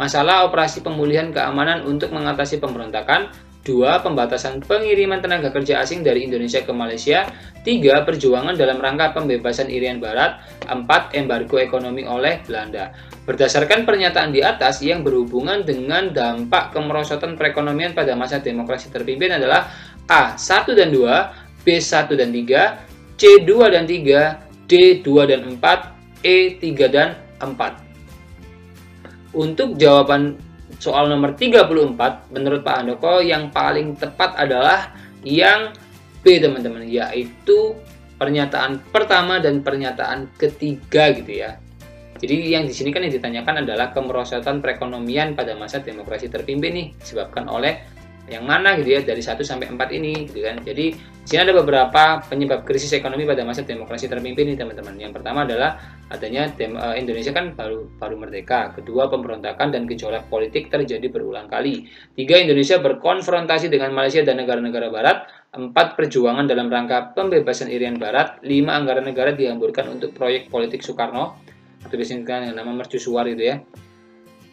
Speaker 1: Masalah operasi pemulihan keamanan untuk mengatasi pemberontakan. 2. Pembatasan pengiriman tenaga kerja asing dari Indonesia ke Malaysia. 3. Perjuangan dalam rangka pembebasan Irian Barat. 4. Embargo ekonomi oleh Belanda. Berdasarkan pernyataan di atas yang berhubungan dengan dampak kemerosotan perekonomian pada masa demokrasi terpimpin adalah A. 1 dan 2, B. 1 dan 3, C. 2 dan 3, D. 2 dan 4, E. 3 dan 4. Untuk jawaban soal nomor 34, menurut Pak Handoko yang paling tepat adalah yang B, teman-teman, yaitu pernyataan pertama dan pernyataan ketiga gitu ya. Jadi yang di sini kan yang ditanyakan adalah kemerosotan perekonomian pada masa demokrasi terpimpin nih disebabkan oleh yang mana gitu ya, dari 1 sampai 4 ini gitu kan. Jadi di sini ada beberapa penyebab krisis ekonomi pada masa demokrasi terpimpin nih, teman-teman. Yang pertama adalah adanya Indonesia kan baru merdeka. Kedua, pemberontakan dan gejolak politik terjadi berulang kali. 3. Indonesia berkonfrontasi dengan Malaysia dan negara-negara barat. 4. Perjuangan dalam rangka pembebasan Irian Barat. 5. Anggaran negara dihamburkan untuk proyek politik Soekarno atau disingkat dengan nama mercusuar itu ya.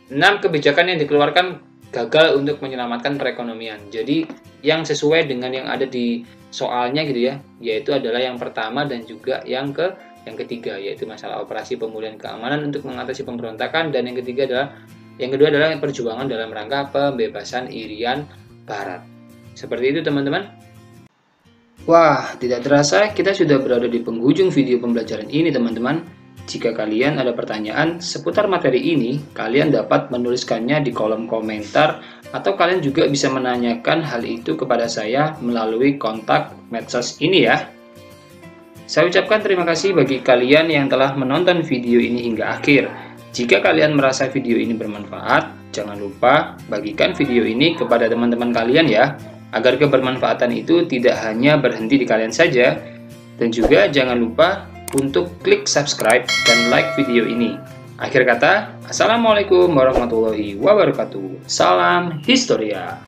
Speaker 1: 6. Kebijakan yang dikeluarkan gagal untuk menyelamatkan perekonomian. Jadi yang sesuai dengan yang ada di soalnya gitu ya, yaitu adalah yang pertama dan juga yang ketiga, yaitu masalah operasi pemulihan keamanan untuk mengatasi pemberontakan, dan yang kedua adalah perjuangan dalam rangka pembebasan Irian Barat. Seperti itu, teman-teman. Wah, tidak terasa kita sudah berada di penghujung video pembelajaran ini, teman-teman. Jika kalian ada pertanyaan seputar materi ini, kalian dapat menuliskannya di kolom komentar, atau kalian juga bisa menanyakan hal itu kepada saya melalui kontak medsos ini ya. Saya ucapkan terima kasih bagi kalian yang telah menonton video ini hingga akhir. Jika kalian merasa video ini bermanfaat, jangan lupa bagikan video ini kepada teman-teman kalian ya, agar kebermanfaatan itu tidak hanya berhenti di kalian saja. Dan juga jangan lupa untuk klik subscribe dan like video ini. Akhir kata, Assalamualaikum warahmatullahi wabarakatuh. Salam Historia.